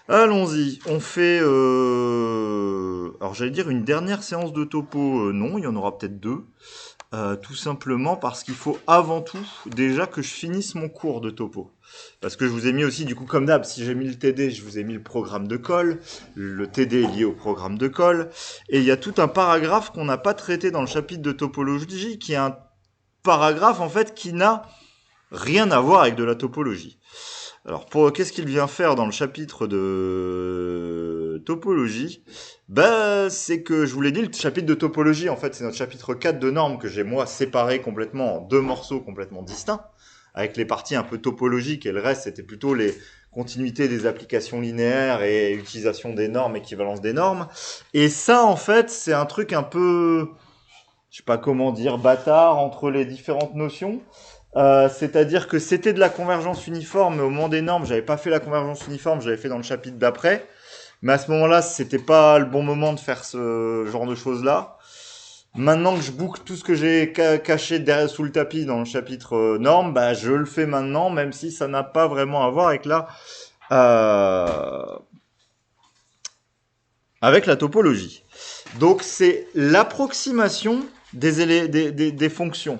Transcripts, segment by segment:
Allons-y, on fait... Alors j'allais dire une dernière séance de topo, non, il y en aura peut-être deux. Tout simplement parce qu'il faut avant tout déjà que je finisse mon cours de topo. Parce que je vous ai mis aussi, du coup, comme d'hab, si j'ai mis le TD, je vous ai mis le programme de colle. Le TD est lié au programme de colle. Et il y a tout un paragraphe qu'on n'a pas traité dans le chapitre de topologie, qui est un paragraphe, en fait, qui n'a rien à voir avec de la topologie. Alors, qu'est-ce qu'il vient faire dans le chapitre de topologie? Ben, c'est que, je vous l'ai dit, le chapitre de topologie, en fait, c'est notre chapitre 4 de normes que j'ai, moi, séparé complètement en deux morceaux complètement distincts, avec les parties un peu topologiques, et le reste, c'était plutôt les continuités des applications linéaires et utilisation des normes, équivalence des normes. Et ça, en fait, c'est un truc un peu, je sais pas comment dire, bâtard entre les différentes notions. C'est-à-dire que c'était de la convergence uniforme, mais au moment des normes, j'avais pas fait la convergence uniforme, j'avais fait dans le chapitre d'après. Mais à ce moment-là, c'était pas le bon moment de faire ce genre de choses-là. Maintenant que je boucle tout ce que j'ai caché derrière sous le tapis dans le chapitre normes, bah je le fais maintenant, même si ça n'a pas vraiment à voir euh, avec la topologie. Donc c'est l'approximation des fonctions.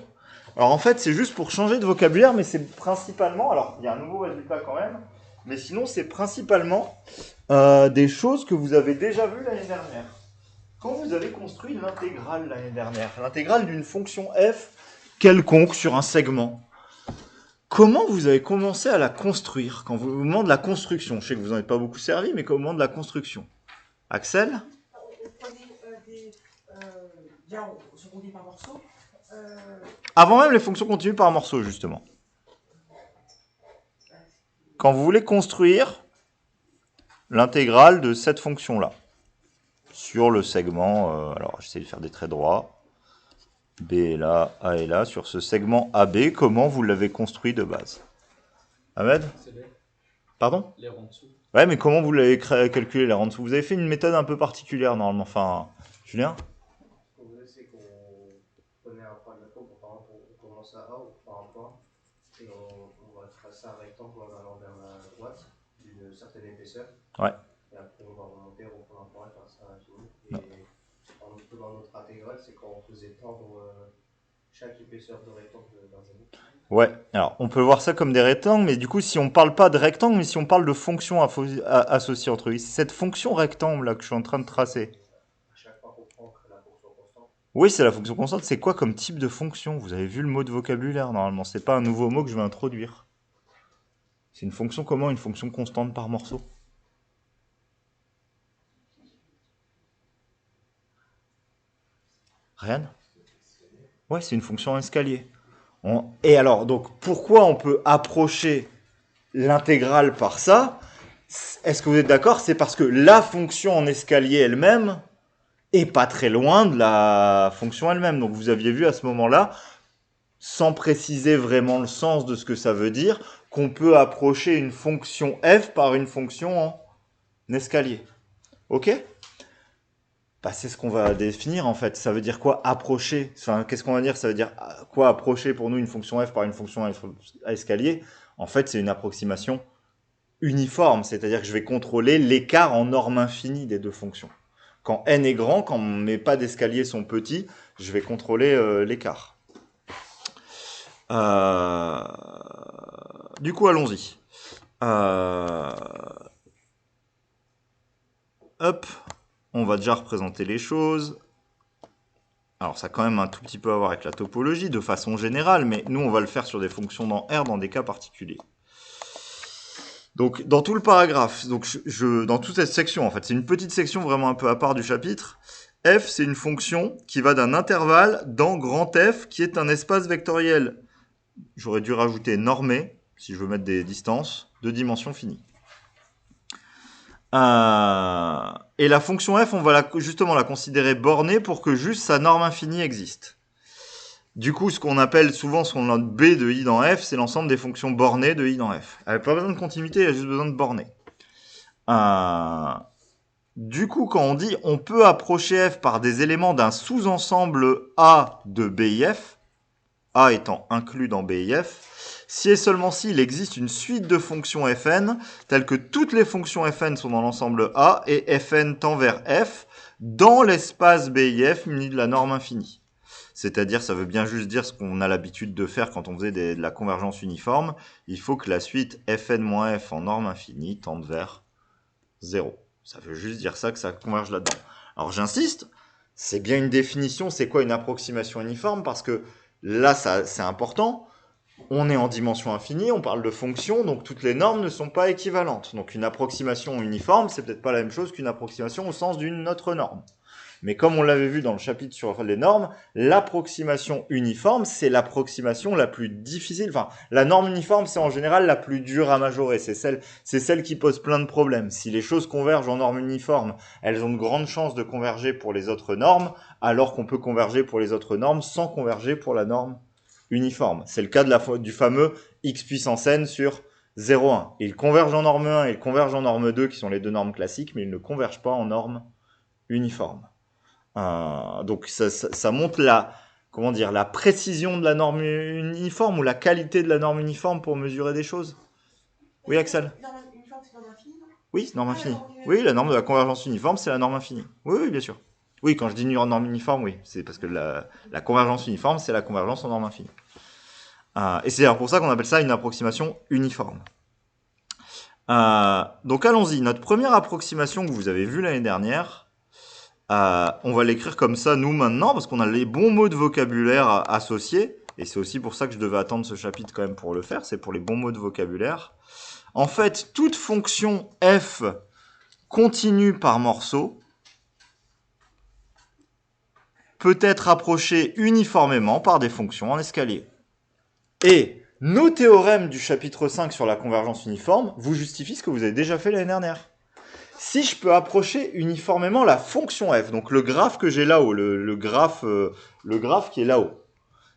Alors en fait, c'est juste pour changer de vocabulaire, mais c'est principalement, alors il y a un nouveau résultat quand même, mais sinon c'est principalement des choses que vous avez déjà vues l'année dernière. Quand vous avez construit l'intégrale l'année dernière, l'intégrale d'une fonction f quelconque sur un segment, comment vous avez commencé à la construire quand vous, au moment de la construction? Je sais que vous n'en avez pas beaucoup servi, mais au moment de la construction. Axel? On prenait déjà, on se roulait par morceaux. Euh, Avant même les fonctions continues par morceaux, justement. Quand vous voulez construire l'intégrale de cette fonction-là, sur le segment, alors j'essaie de faire des traits droits, B est là, A est là, sur ce segment AB, comment vous l'avez construit de base? Ahmed? C'est Pardon? l'air en dessous. Ouais, mais comment vous l'avez calculé là en dessous? Vous avez fait une méthode un peu particulière normalement, enfin, Julien? Ce qu'on faisait, c'est qu'on prenait un point de la courbe, par exemple, on commence à A, on prend un point, et on va tracer un rectangle en allant vers la droite d'une certaine épaisseur. Ouais. Et après, on va remonter, on prend un point, et faire ça à l'infini. Non. Et dans notre intégrale, c'est quand on faisait tendre chaque épaisseur de rectangle d'un zéro. Ouais, alors on peut voir ça comme des rectangles, mais du coup, si on parle pas de rectangle, mais si on parle de fonction associée entre eux, c'est cette fonction rectangle là que je suis en train de tracer. À chaque fois qu'on prend la fonction constante, Oui, c'est la fonction constante. C'est quoi comme type de fonction? Vous avez vu le mot de vocabulaire normalement. C'est pas un nouveau mot que je vais introduire. C'est une fonction comment? Une fonction constante par morceau. Rien? Ouais, c'est une fonction en escalier. Et alors, donc, pourquoi on peut approcher l'intégrale par ça? Est-ce que vous êtes d'accord? C'est parce que la fonction en escalier elle-même est pas très loin de la fonction elle-même. Donc, vous aviez vu à ce moment-là, sans préciser vraiment le sens de ce que ça veut dire, qu'on peut approcher une fonction f par une fonction en escalier. Ok? Bah, c'est ce qu'on va définir en fait. Ça veut dire quoi approcher? Enfin, qu'est-ce qu'on va dire? Ça veut dire quoi approcher pour nous une fonction f par une fonction à escalier? En fait, c'est une approximation uniforme, c'est-à-dire que je vais contrôler l'écart en norme infinie des deux fonctions. Quand n est grand, quand mes pas d'escalier sont petits, je vais contrôler l'écart. Du coup, allons-y. Hop, on va déjà représenter les choses. Alors, ça a quand même un tout petit peu à voir avec la topologie de façon générale, mais nous, on va le faire sur des fonctions dans R dans des cas particuliers. Donc, dans tout le paragraphe, donc dans toute cette section, en fait, c'est une petite section vraiment un peu à part du chapitre. F, c'est une fonction qui va d'un intervalle dans grand F, qui est un espace vectoriel. J'aurais dû rajouter normé, si je veux mettre des distances, de dimension finie. Et la fonction f, on va justement la considérer bornée pour que juste sa norme infinie existe. Du coup, ce qu'on appelle souvent ce qu'on note B de I dans F, c'est l'ensemble des fonctions bornées de I dans F. Elle n'a pas besoin de continuité, elle a juste besoin de bornée. Du coup, quand on dit on peut approcher F par des éléments d'un sous-ensemble A de B I F, A étant inclus dans B I F, Si et seulement si il existe une suite de fonctions fn, telles que toutes les fonctions fn sont dans l'ensemble A et fn tend vers f, dans l'espace BIF muni de la norme infinie. C'est-à-dire, ça veut bien juste dire ce qu'on a l'habitude de faire quand on faisait de la convergence uniforme. Il faut que la suite fn-f en norme infinie tende vers 0. Ça veut juste dire ça, que ça converge là-dedans. Alors j'insiste, c'est bien une définition, c'est quoi une approximation uniforme, parce que là, c'est important. On est en dimension infinie, on parle de fonctions, donc toutes les normes ne sont pas équivalentes. Donc une approximation uniforme, c'est peut-être pas la même chose qu'une approximation au sens d'une autre norme. Mais comme on l'avait vu dans le chapitre sur les normes, l'approximation uniforme, c'est l'approximation la plus difficile. Enfin, la norme uniforme, c'est en général la plus dure à majorer. C'est celle qui pose plein de problèmes. Si les choses convergent en norme uniforme, elles ont de grandes chances de converger pour les autres normes, alors qu'on peut converger pour les autres normes sans converger pour la norme uniforme. C'est le cas du fameux x puissance n sur 0,1. Ils convergent en norme 1 et ils convergent en norme 2, qui sont les deux normes classiques, mais ils ne convergent pas en norme uniforme. Donc ça montre la précision de la norme uniforme ou la qualité de la norme uniforme pour mesurer des choses. Oui, Axel? Norme uniforme, c'est norme infinie, non? Oui, norme infinie. Oui, la norme de la convergence uniforme, c'est la norme infinie. Oui, oui, bien sûr. Oui, quand je dis norme uniforme, oui, c'est parce que la convergence uniforme, c'est la convergence en norme infinie. Et c'est pour ça qu'on appelle ça une approximation uniforme. Donc allons-y. Notre première approximation que vous avez vue l'année dernière, on va l'écrire comme ça, nous, maintenant, parce qu'on a les bons mots de vocabulaire associés. Et c'est aussi pour ça que je devais attendre ce chapitre quand même pour le faire. C'est pour les bons mots de vocabulaire. En fait, toute fonction f continue par morceau peut être approchée uniformément par des fonctions en escalier. Et nos théorèmes du chapitre 5 sur la convergence uniforme vous justifient ce que vous avez déjà fait l'année dernière. Si je peux approcher uniformément la fonction f, donc le graphe que j'ai là-haut, le graphe qui est là-haut,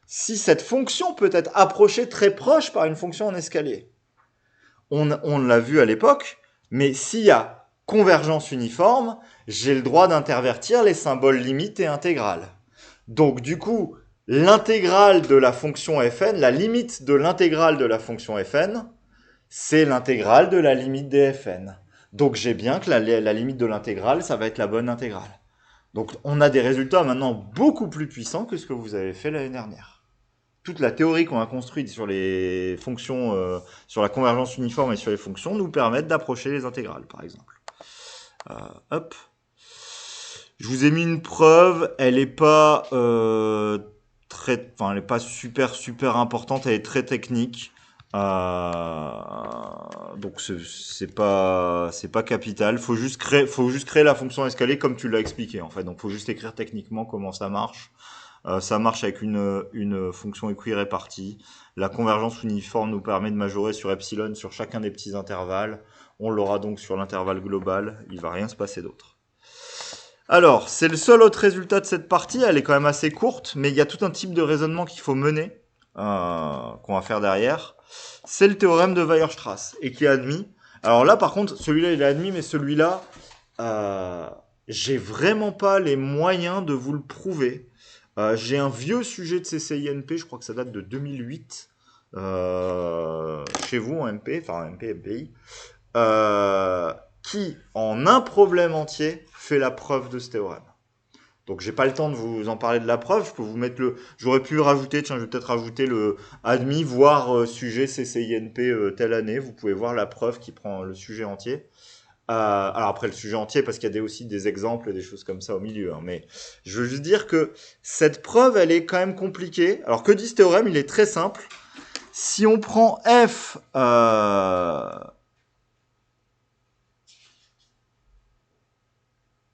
si cette fonction peut être approchée très proche par une fonction en escalier, on l'a vu à l'époque, mais s'il y a convergence uniforme, j'ai le droit d'intervertir les symboles limites et intégrales. Donc du coup, l'intégrale de la fonction fn, la limite de l'intégrale de la fonction fn, c'est l'intégrale de la limite des fn. Donc j'ai bien que la limite de l'intégrale, ça va être la bonne intégrale. Donc on a des résultats maintenant beaucoup plus puissants que ce que vous avez fait l'année dernière. Toute la théorie qu'on a construite sur les fonctions, sur la convergence uniforme et sur les fonctions, nous permettent d'approcher les intégrales, par exemple. Hop. Je vous ai mis une preuve, elle n'est pas elle est pas super importante, elle est très technique. Donc c'est pas capital. Faut juste créer la fonction escalier comme tu l'as expliqué en fait. Donc faut juste écrire techniquement comment ça marche. Ça marche avec une fonction équirépartie. La convergence uniforme nous permet de majorer sur epsilon sur chacun des petits intervalles. On l'aura donc sur l'intervalle global. Il va rien se passer d'autre. Alors, c'est le seul autre résultat de cette partie. Elle est quand même assez courte, mais il y a tout un type de raisonnement qu'il faut mener, qu'on va faire derrière. C'est le théorème de Weierstrass, et qui est admis. Alors là, par contre, celui-là, il est admis, mais celui-là, j'ai vraiment pas les moyens de vous le prouver. J'ai un vieux sujet de CCINP, je crois que ça date de 2008, chez vous en MP, enfin en MP, MPI, qui, en un problème entier, fait la preuve de ce théorème. Donc j'ai pas le temps de vous en parler de la preuve, je peux vous mettre j'aurais pu rajouter, je vais peut-être rajouter le admis, voire sujet CCINP telle année, vous pouvez voir la preuve qui prend le sujet entier. Alors après le sujet entier, parce qu'il y a aussi des exemples et des choses comme ça au milieu, hein, mais je veux juste dire que cette preuve, elle est quand même compliquée. Alors que dit ce théorème? Il est très simple. Si on prend f...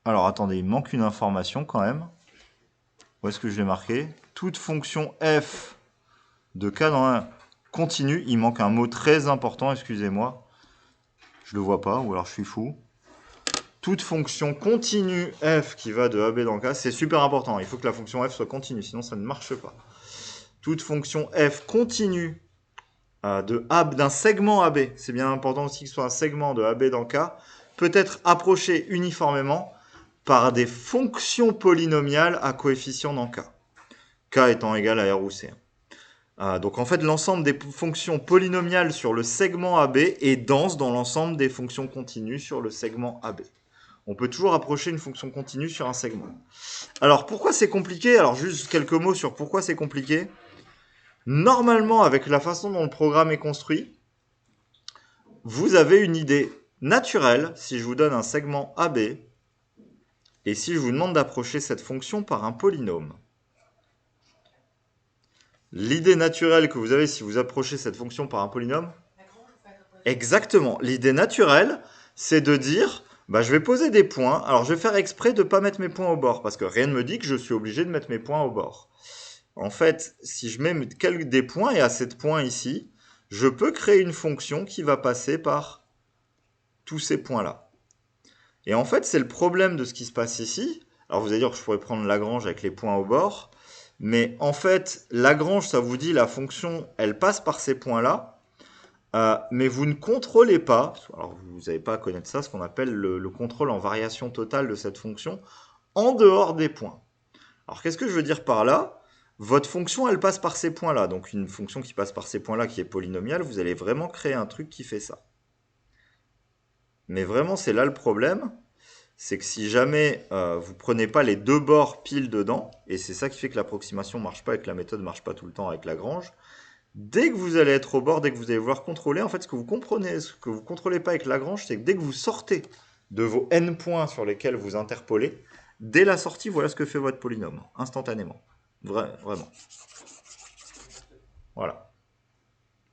Alors attendez, il manque une information quand même. Où est-ce que je l'ai marqué? Toute fonction f de k dans 1 continue. Il manque un mot très important, excusez-moi. Je le vois pas, ou alors je suis fou. Toute fonction continue f qui va de AB dans K, c'est super important. Il faut que la fonction f soit continue, sinon ça ne marche pas. Toute fonction f continue d'un segment AB, c'est bien important aussi que ce soit un segment de AB dans K, peut être approché uniformément par des fonctions polynomiales à coefficient dans K. K étant égal à R ou C. Donc en fait, l'ensemble des fonctions polynomiales sur le segment AB est dense dans l'ensemble des fonctions continues sur le segment AB. On peut toujours approcher une fonction continue sur un segment. Alors pourquoi c'est compliqué? Alors juste quelques mots sur pourquoi c'est compliqué. Normalement, avec la façon dont le programme est construit, vous avez une idée naturelle si je vous donne un segment AB et si je vous demande d'approcher cette fonction par un polynôme. L'idée naturelle que vous avez si vous approchez cette fonction par un polynôme, exactement. L'idée naturelle, c'est de dire, je vais poser des points. Alors, je vais faire exprès de ne pas mettre mes points au bord, parce que rien ne me dit que je suis obligé de mettre mes points au bord. En fait, si je mets des points, et à cette point ici, je peux créer une fonction qui va passer par tous ces points-là. Et en fait, c'est le problème de ce qui se passe ici. Alors, vous allez dire que je pourrais prendre Lagrange avec les points au bord. Mais en fait, Lagrange, ça vous dit la fonction, elle passe par ces points-là, mais vous ne contrôlez pas, alors vous n'avez pas à connaître ça, ce qu'on appelle le contrôle en variation totale de cette fonction, en dehors des points. Alors qu'est-ce que je veux dire par là? Votre fonction, elle passe par ces points-là, donc une fonction qui passe par ces points-là qui est polynomiale, vous allez vraiment créer un truc qui fait ça. Mais vraiment, c'est là le problème. C'est que si jamais vous prenez pas les deux bords pile dedans, et c'est ça qui fait que l'approximation marche pas et que la méthode marche pas tout le temps avec Lagrange, dès que vous allez être au bord, dès que vous allez vouloir contrôler, en fait, ce que vous contrôlez pas avec Lagrange, c'est que dès que vous sortez de vos n points sur lesquels vous interpolez, dès la sortie, voilà ce que fait votre polynôme, instantanément. Vraiment. Voilà.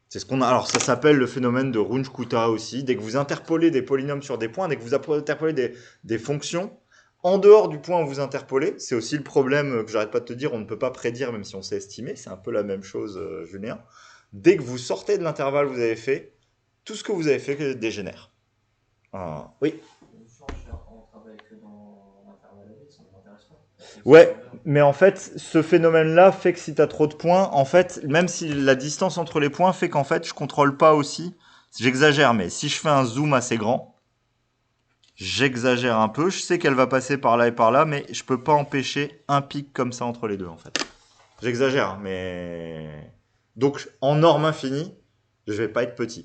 C'est ce qu'on a. Alors, ça s'appelle le phénomène de Runge-Kutta aussi. Dès que vous interpolez des polynômes sur des points, dès que vous interpolez des fonctions, en dehors du point où vous interpolez, c'est aussi le problème que j'arrête pas de te dire, on ne peut pas prédire même si on sait estimer. C'est un peu la même chose, Julien. Dès que vous sortez de l'intervalle que vous avez fait, tout ce que vous avez fait dégénère. Oui. On travaille que dans l'intervalle, ça ne m'intéresse pas. Ouais, mais en fait, ce phénomène-là fait que si tu as trop de points, en fait, même si la distance entre les points fait qu'en fait, je contrôle pas aussi. J'exagère, mais si je fais un zoom assez grand, j'exagère un peu. Je sais qu'elle va passer par là et par là, mais je peux pas empêcher un pic comme ça entre les deux, en fait. J'exagère, mais... Donc, en norme infinie, je vais pas être petit.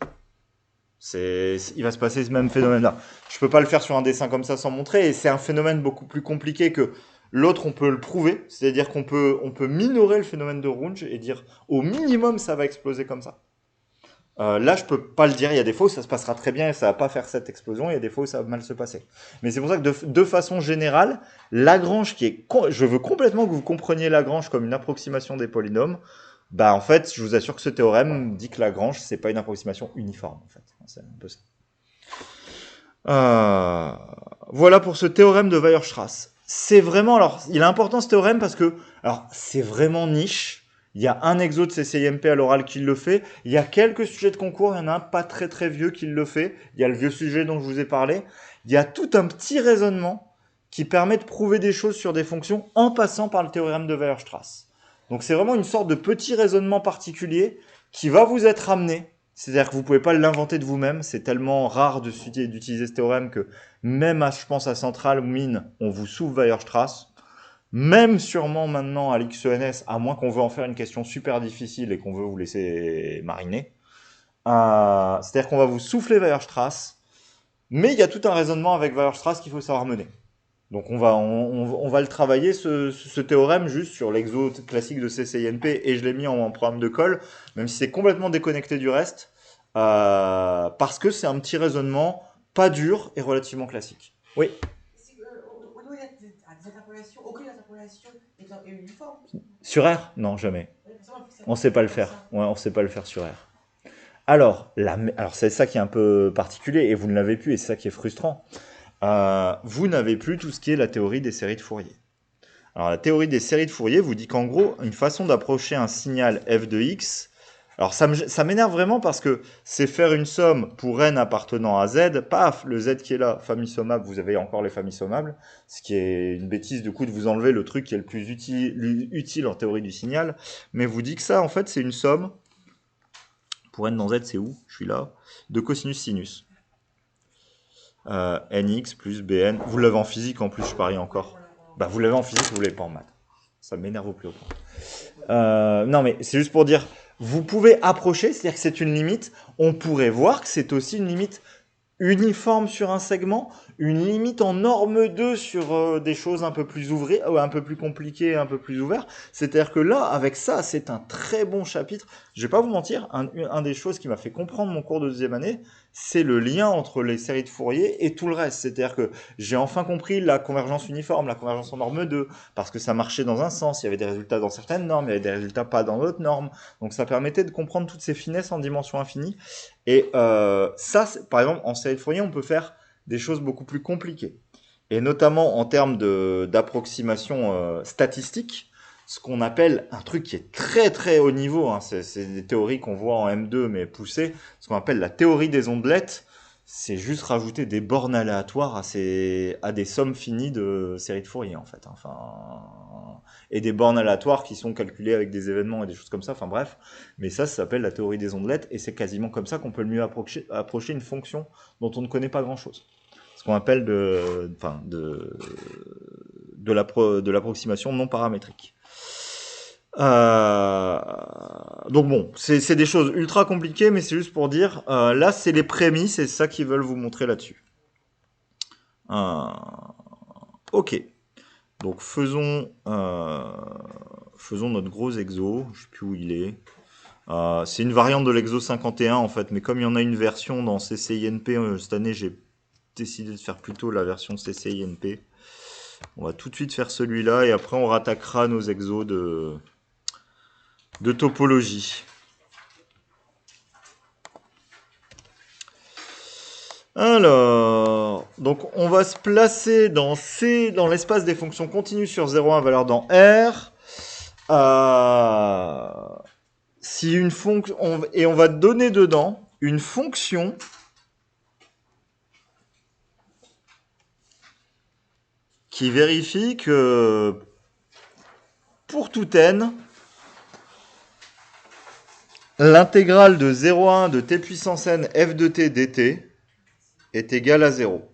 Il va se passer ce même phénomène-là. Je peux pas le faire sur un dessin comme ça sans montrer, et c'est un phénomène beaucoup plus compliqué que l'autre. On peut le prouver, c'est-à-dire qu'on peut minorer le phénomène de Runge et dire au minimum ça va exploser comme ça. Là, je peux pas le dire. Il y a des fois où ça se passera très bien et ça va pas faire cette explosion. Il y a des fois où ça va mal se passer. Mais c'est pour ça que de façon générale, Lagrange je veux complètement que vous compreniez Lagrange comme une approximation des polynômes. En fait, je vous assure que ce théorème dit que Lagrange, c'est pas une approximation uniforme, en fait. C'est un peu ça. Voilà pour ce théorème de Weierstrass. C'est vraiment, alors, il est important ce théorème parce que, alors, c'est vraiment niche. Il y a un exo de CCIMP à l'oral qui le fait. Il y a quelques sujets de concours. Il y en a un pas très très vieux qui le fait. Il y a le vieux sujet dont je vous ai parlé. Il y a tout un petit raisonnement qui permet de prouver des choses sur des fonctions en passant par le théorème de Weierstrass. Donc c'est vraiment une sorte de petit raisonnement particulier qui va vous être amené. C'est-à-dire que vous ne pouvez pas l'inventer de vous-même. C'est tellement rare d'utiliser ce théorème que même, je pense, à Centrale ou Mine, on vous souffle Weierstrass. Même sûrement maintenant à l'XENS, à moins qu'on veut en faire une question super difficile et qu'on veut vous laisser mariner. C'est-à-dire qu'on va vous souffler Weierstrass, mais il y a tout un raisonnement avec Weierstrass qu'il faut savoir mener. Donc on va le travailler, ce théorème, juste sur l'exo classique de CCINP, et je l'ai mis en programme de colle, même si c'est complètement déconnecté du reste, parce que c'est un petit raisonnement pas dur et relativement classique. Oui. Aucune interpolation est uniforme. Sur R? Non, jamais. On ne sait pas le faire. Ouais, on ne sait pas le faire sur R. Alors c'est ça qui est un peu particulier, et vous ne l'avez plus, et c'est ça qui est frustrant. Vous n'avez plus tout ce qui est la théorie des séries de Fourier. Alors la théorie des séries de Fourier vous dit qu'en gros, une façon d'approcher un signal f de x, alors ça m'énerve vraiment parce que c'est faire une somme pour n appartenant à z, paf, le z qui est là, famille sommable, vous avez encore les familles sommables, ce qui est une bêtise du coup de vous enlever le truc qui est le plus utile en théorie du signal, mais vous dit que ça en fait c'est une somme, pour n dans z c'est où? Je suis là, de cosinus sinus. nx plus bn. Vous l'avez en physique en plus, je parie encore. Vous l'avez en physique, vous l'avez pas en maths. Ça m'énerve au plus haut point. Non, mais c'est juste pour dire, vous pouvez approcher, c'est-à-dire que c'est une limite. On pourrait voir que c'est aussi une limite uniforme sur un segment, une limite en norme 2 sur des choses un peu plus ouvrées, un peu plus compliquées, un peu plus ouvertes. C'est-à-dire que là, avec ça, c'est un très bon chapitre. Je vais pas vous mentir, un des choses qui m'a fait comprendre mon cours de deuxième année, c'est le lien entre les séries de Fourier et tout le reste. C'est-à-dire que j'ai enfin compris la convergence uniforme, la convergence en norme 2, parce que ça marchait dans un sens, il y avait des résultats dans certaines normes, il y avait des résultats pas dans d'autres normes. Donc ça permettait de comprendre toutes ces finesses en dimension infinie. Et ça, par exemple, en série de Fourier, on peut faire des choses beaucoup plus compliquées. Et notamment en termes d'approximation statistique, ce qu'on appelle un truc qui est très très haut niveau, hein, c'est des théories qu'on voit en M2 mais poussées, ce qu'on appelle la théorie des ondelettes, c'est juste rajouter des bornes aléatoires à des sommes finies de séries de Fourier en fait. Enfin, et des bornes aléatoires qui sont calculées avec des événements et des choses comme ça, enfin bref. Mais ça s'appelle la théorie des ondelettes, et c'est quasiment comme ça qu'on peut le mieux approcher une fonction dont on ne connaît pas grand-chose. Ce qu'on appelle de l'approximation non paramétrique. Donc bon, c'est des choses ultra compliquées, mais c'est juste pour dire, là c'est les prémices, et c'est ça qu'ils veulent vous montrer là-dessus. Ok. Donc faisons notre gros exo, je sais plus où il est. C'est une variante de l'exo 51 en fait, mais comme il y en a une version dans CCINP cette année, j'ai décidé de faire plutôt la version CCINP. On va tout de suite faire celui-là et après on rattaquera nos exos de topologie. Alors, donc on va se placer dans l'espace des fonctions continues sur 0,1 valeur dans R. Si une fonction, et on va donner dedans une fonction qui vérifie que pour tout n, l'intégrale de 0 à 1 de t puissance n f de t dt est égale à 0.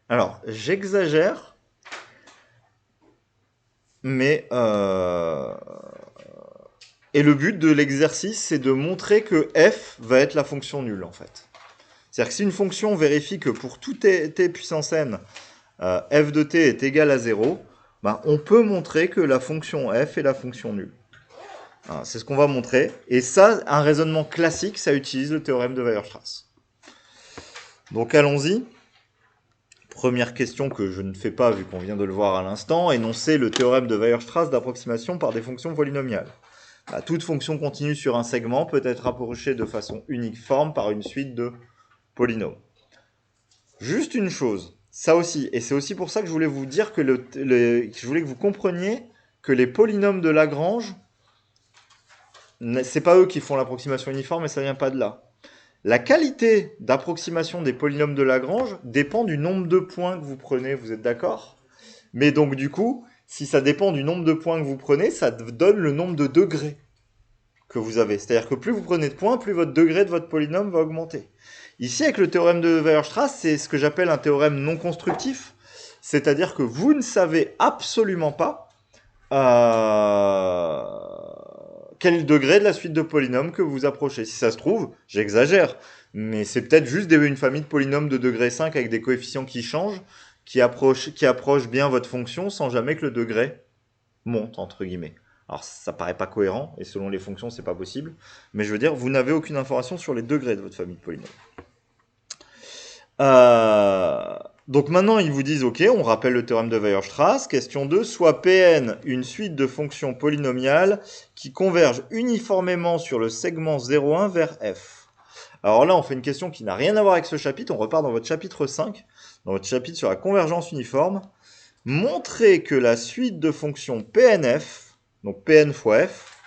Alors, j'exagère, mais et le but de l'exercice, c'est de montrer que f va être la fonction nulle, en fait. C'est-à-dire que si une fonction vérifie que pour tout t puissance n, f de t est égal à 0, ben, on peut montrer que la fonction f est la fonction nulle. C'est ce qu'on va montrer. Et ça, un raisonnement classique, ça utilise le théorème de Weierstrass. Donc allons-y. Première question que je ne fais pas vu qu'on vient de le voir à l'instant, énoncer le théorème de Weierstrass d'approximation par des fonctions polynomiales. Toute fonction continue sur un segment peut être approchée de façon uniforme par une suite de polynômes. Juste une chose, ça aussi, et c'est aussi pour ça que je voulais vous dire que je voulais que vous compreniez que les polynômes de Lagrange, c'est pas eux qui font l'approximation uniforme et ça vient pas de là. La qualité d'approximation des polynômes de Lagrange dépend du nombre de points que vous prenez, vous êtes d'accord? Mais donc du coup, si ça dépend du nombre de points que vous prenez, ça donne le nombre de degrés que vous avez. C'est-à-dire que plus vous prenez de points, plus votre degré de votre polynôme va augmenter. Ici, avec le théorème de Weierstrass, c'est ce que j'appelle un théorème non constructif. C'est-à-dire que vous ne savez absolument pas quel est le degré de la suite de polynômes que vous approchez. Si ça se trouve, j'exagère, mais c'est peut-être juste une famille de polynômes de degré 5 avec des coefficients qui changent, qui approchent bien votre fonction sans jamais que le degré monte, entre guillemets. Alors ça paraît pas cohérent, et selon les fonctions c'est pas possible, mais je veux dire, vous n'avez aucune information sur les degrés de votre famille de polynômes. Donc maintenant ils vous disent, ok, on rappelle le théorème de Weierstrass, question 2, soit Pn une suite de fonctions polynomiales qui convergent uniformément sur le segment 0,1 vers f. Alors là on fait une question qui n'a rien à voir avec ce chapitre, on repart dans votre chapitre 5, dans votre chapitre sur la convergence uniforme. Montrez que la suite de fonctions Pnf, donc Pn fois f,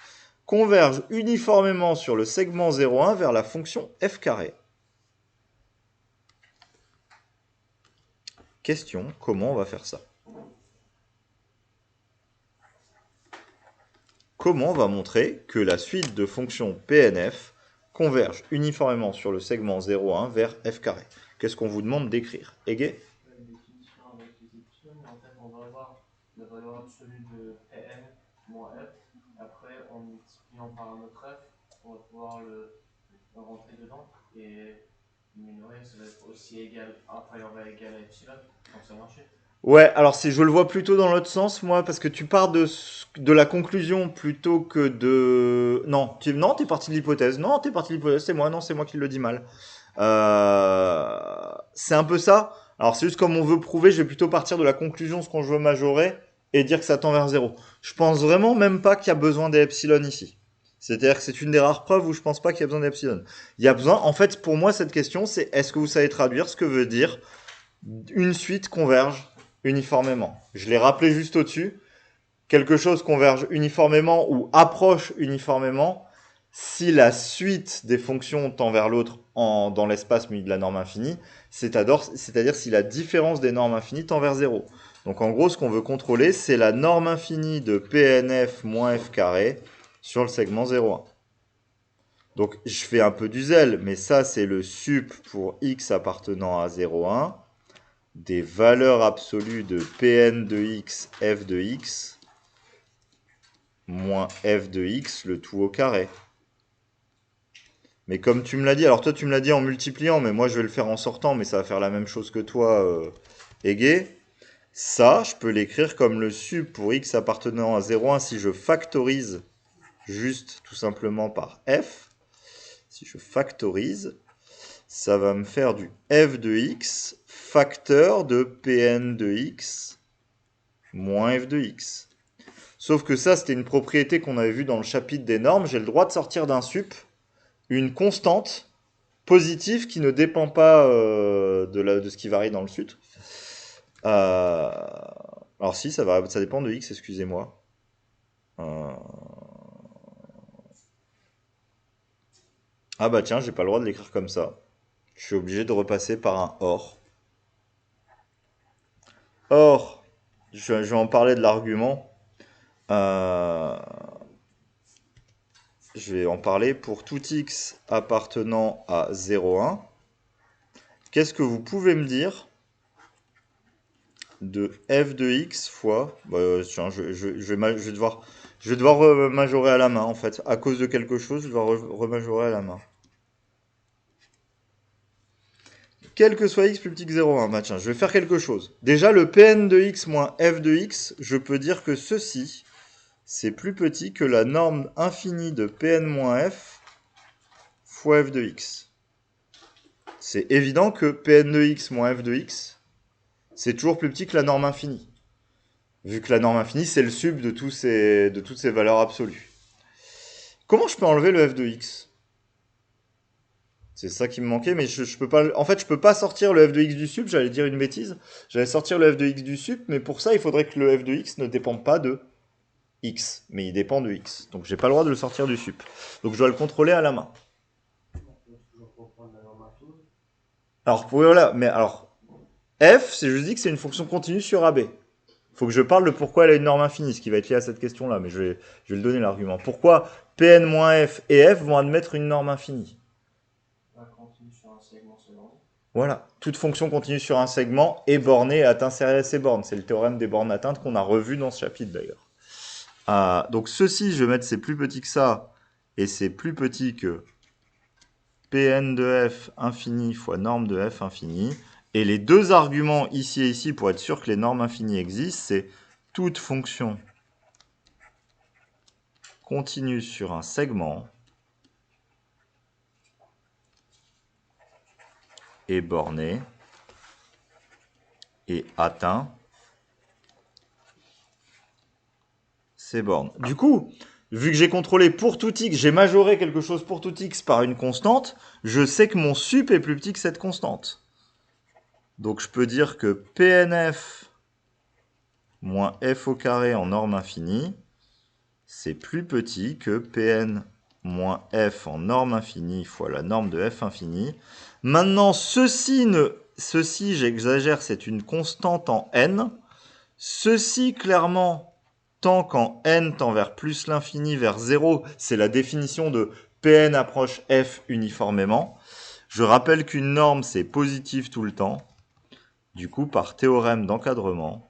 converge uniformément sur le segment 0,1 vers la fonction f carré. Question, comment on va faire ça? Comment on va montrer que la suite de fonctions Pnf converge uniformément sur le segment 0,1 vers f carré? Qu'est-ce qu'on vous demande d'écrire? Égé? Une définition avec les épsilons, mais en fait, on va avoir la valeur absolue de Pn moins f Après, en multipliant par un autre f, on va pouvoir le rentrer dedans. Et mine de rien, ça va être aussi égal, inférieur à égal à epsilon, donc ça marche. Ouais, alors si je le vois plutôt dans l'autre sens, moi, parce que tu pars de la conclusion plutôt que de... Non, non, t'es parti de l'hypothèse. Non, t'es parti de l'hypothèse, c'est moi, non, c'est moi qui le dis mal. C'est un peu ça. Alors c'est juste comme on veut prouver, je vais plutôt partir de la conclusion, ce qu'on veut majorer, et dire que ça tend vers zéro. Je pense vraiment même pas qu'il y a besoin des epsilon ici. C'est-à-dire que c'est une des rares preuves où je pense pas qu'il y a besoin d'epsilon. Il y a besoin, en fait, pour moi, cette question, c'est est-ce que vous savez traduire ce que veut dire une suite converge uniformément. Je l'ai rappelé juste au-dessus. Quelque chose converge uniformément ou approche uniformément si la suite des fonctions tend vers l'autre dans l'espace muni de la norme infinie, c'est-à-dire si la différence des normes infinies tend vers 0. Donc en gros, ce qu'on veut contrôler, c'est la norme infinie de PNF moins f carré sur le segment 0,1. Donc je fais un peu du zèle, mais ça c'est le sup pour x appartenant à 0,1 des valeurs absolues de Pn de x, f de x, moins f de x, le tout au carré. Mais comme tu me l'as dit, alors toi tu me l'as dit en multipliant, mais moi je vais le faire en sortant, mais ça va faire la même chose que toi, Égé. Ça, je peux l'écrire comme le sup pour x appartenant à 0,1 si je factorise juste tout simplement par f. Si je factorise, ça va me faire du f de x facteur de Pn de x moins f de x. Sauf que ça, c'était une propriété qu'on avait vue dans le chapitre des normes. J'ai le droit de sortir d'un sup une constante positive qui ne dépend pas de ce qui varie dans le sup. Alors si, ça dépend de x, excusez-moi. Ah bah tiens, j'ai pas le droit de l'écrire comme ça. Je suis obligé de repasser par un or. Or, je vais en parler de l'argument. Je vais en parler pour tout x appartenant à 0,1. Qu'est-ce que vous pouvez me dire de f de x fois... tiens, je vais devoir majorer à la main, en fait. À cause de quelque chose, je dois remajorer à la main. Quel que soit x plus petit que 0,1, bah tiens, je vais faire quelque chose. Déjà, le Pn de x moins f de x, je peux dire que ceci, c'est plus petit que la norme infinie de Pn moins f fois f de x. C'est évident que Pn de x moins f de x, c'est toujours plus petit que la norme infinie. Vu que la norme infinie, c'est le sub de toutes ces valeurs absolues. Comment je peux enlever le f de x? C'est ça qui me manquait, mais je peux pas. En fait, je peux pas sortir le f de x du sup, j'allais dire une bêtise. J'allais sortir le f de x du sup, mais pour ça, il faudrait que le f de x ne dépende pas de x, mais il dépend de x. Donc j'ai pas le droit de le sortir du sup. Donc je dois le contrôler à la main. Alors voilà, mais alors f, c'est juste dit que c'est une fonction continue sur AB. Faut que je parle de pourquoi elle a une norme infinie, ce qui va être lié à cette question-là, mais je vais le donner l'argument. Pourquoi Pn-f et f vont admettre une norme infinie? Continue sur un segment, c'est borné. Voilà, toute fonction continue sur un segment est bornée et atteint ses bornes. C'est le théorème des bornes atteintes qu'on a revu dans ce chapitre d'ailleurs. Donc ceci, je vais mettre c'est plus petit que ça, et c'est plus petit que Pn de f infini fois norme de f infini. Et les deux arguments ici et ici, pour être sûr que les normes infinies existent, c'est toute fonction continue sur un segment est bornée et atteint ses bornes. Du coup, vu que j'ai contrôlé pour tout x, j'ai majoré quelque chose pour tout x par une constante, je sais que mon sup est plus petit que cette constante. Donc je peux dire que Pnf moins f au carré en norme infinie, c'est plus petit que Pn moins f en norme infinie fois la norme de f infini. Maintenant, ceci, j'exagère, c'est une constante en n. Ceci, clairement, tant qu'en n tend vers plus l'infini, vers 0, c'est la définition de Pn approche f uniformément. Je rappelle qu'une norme, c'est positif tout le temps. Du coup, par théorème d'encadrement,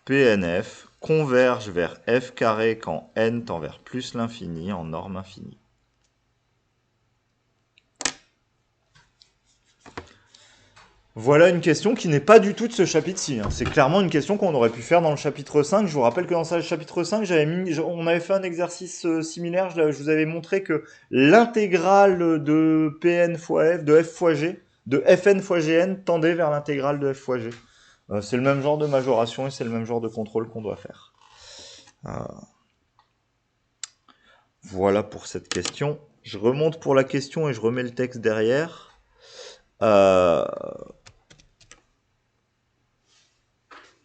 PNF converge vers f carré quand n tend vers plus l'infini en norme infinie. Voilà une question qui n'est pas du tout de ce chapitre-ci. C'est clairement une question qu'on aurait pu faire dans le chapitre 5. Je vous rappelle que dans le chapitre 5, on avait fait un exercice similaire. Je vous avais montré que l'intégrale de Pn fois f, de f fois g, de Fn fois Gn tendait vers l'intégrale de f fois g. C'est le même genre de majoration et c'est le même genre de contrôle qu'on doit faire. Voilà pour cette question. Je remonte pour la question et je remets le texte derrière.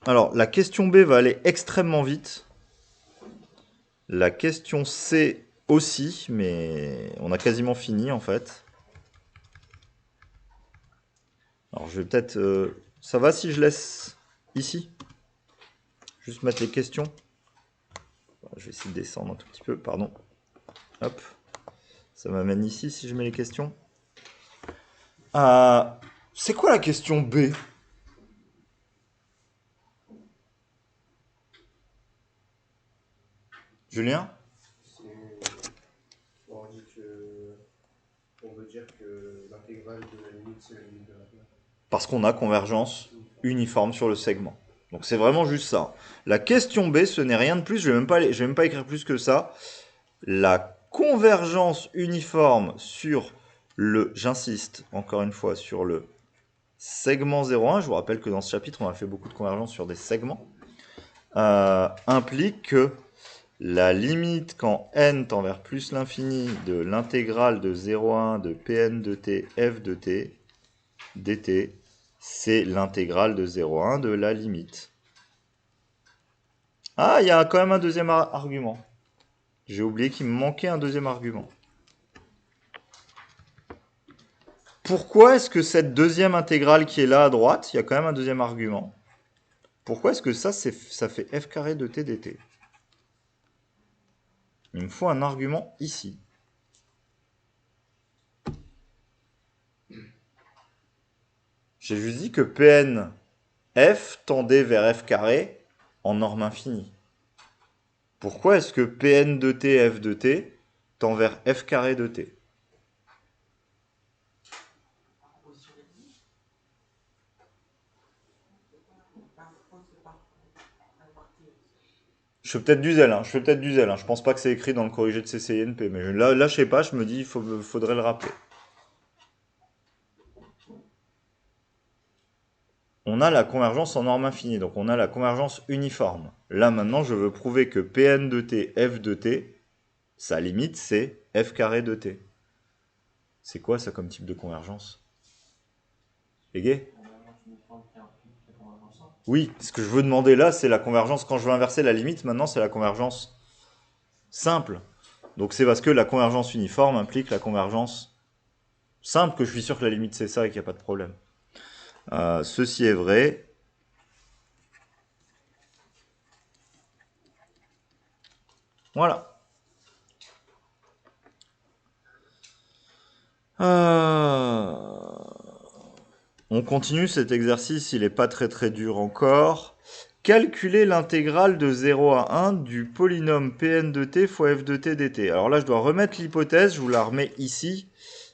Alors, la question B va aller extrêmement vite. La question C aussi, mais on a quasiment fini en fait. Alors, je vais peut-être... ça va si je laisse ici? Juste mettre les questions. Je vais essayer de descendre un tout petit peu, pardon. Hop. Ça m'amène ici si je mets les questions. C'est quoi la question B? Julien? On dit que on veut dire que l'intégrale de la limite, c'est la limite de la place. Parce qu'on a convergence uniforme sur le segment. Donc c'est vraiment juste ça. La question B, ce n'est rien de plus, je vais même pas écrire plus que ça. La convergence uniforme sur le, j'insiste encore une fois, sur le segment 0,1, je vous rappelle que dans ce chapitre, on a fait beaucoup de convergence sur des segments, implique que la limite quand n tend vers plus l'infini de l'intégrale de 0,1 de Pn de t f de t dt, c'est l'intégrale de 0,1 de la limite. Ah, il y a quand même un deuxième argument. J'ai oublié qu'il me manquait un deuxième argument. Pourquoi est-ce que cette deuxième intégrale qui est là à droite, il y a quand même un deuxième argument. Pourquoi est-ce que ça fait f carré de t dt? Il me faut un argument ici. J'ai juste dit que Pn f tendait vers f carré en norme infinie. Pourquoi est-ce que Pn de t f de t tend vers f carré de t? Je fais peut-être du zèle, Je pense pas que c'est écrit dans le corrigé de CCINP, mais là je sais pas, je me dis, faudrait le rappeler. On a la convergence en norme infinie, donc on a la convergence uniforme. Là maintenant, je veux prouver que Pn de t, f de t, sa limite c'est f carré de t. C'est quoi ça comme type de convergence? Les gars? Oui, ce que je veux demander là, c'est la convergence. Quand je veux inverser la limite, maintenant c'est la convergence simple. Donc c'est parce que la convergence uniforme implique la convergence simple que je suis sûr que la limite c'est ça et qu'il n'y a pas de problème. Ceci est vrai. Voilà. On continue cet exercice, il n'est pas très dur encore. Calculer l'intégrale de 0 à 1 du polynôme Pn de t fois f de t dt. Alors là, je dois remettre l'hypothèse, je vous la remets ici.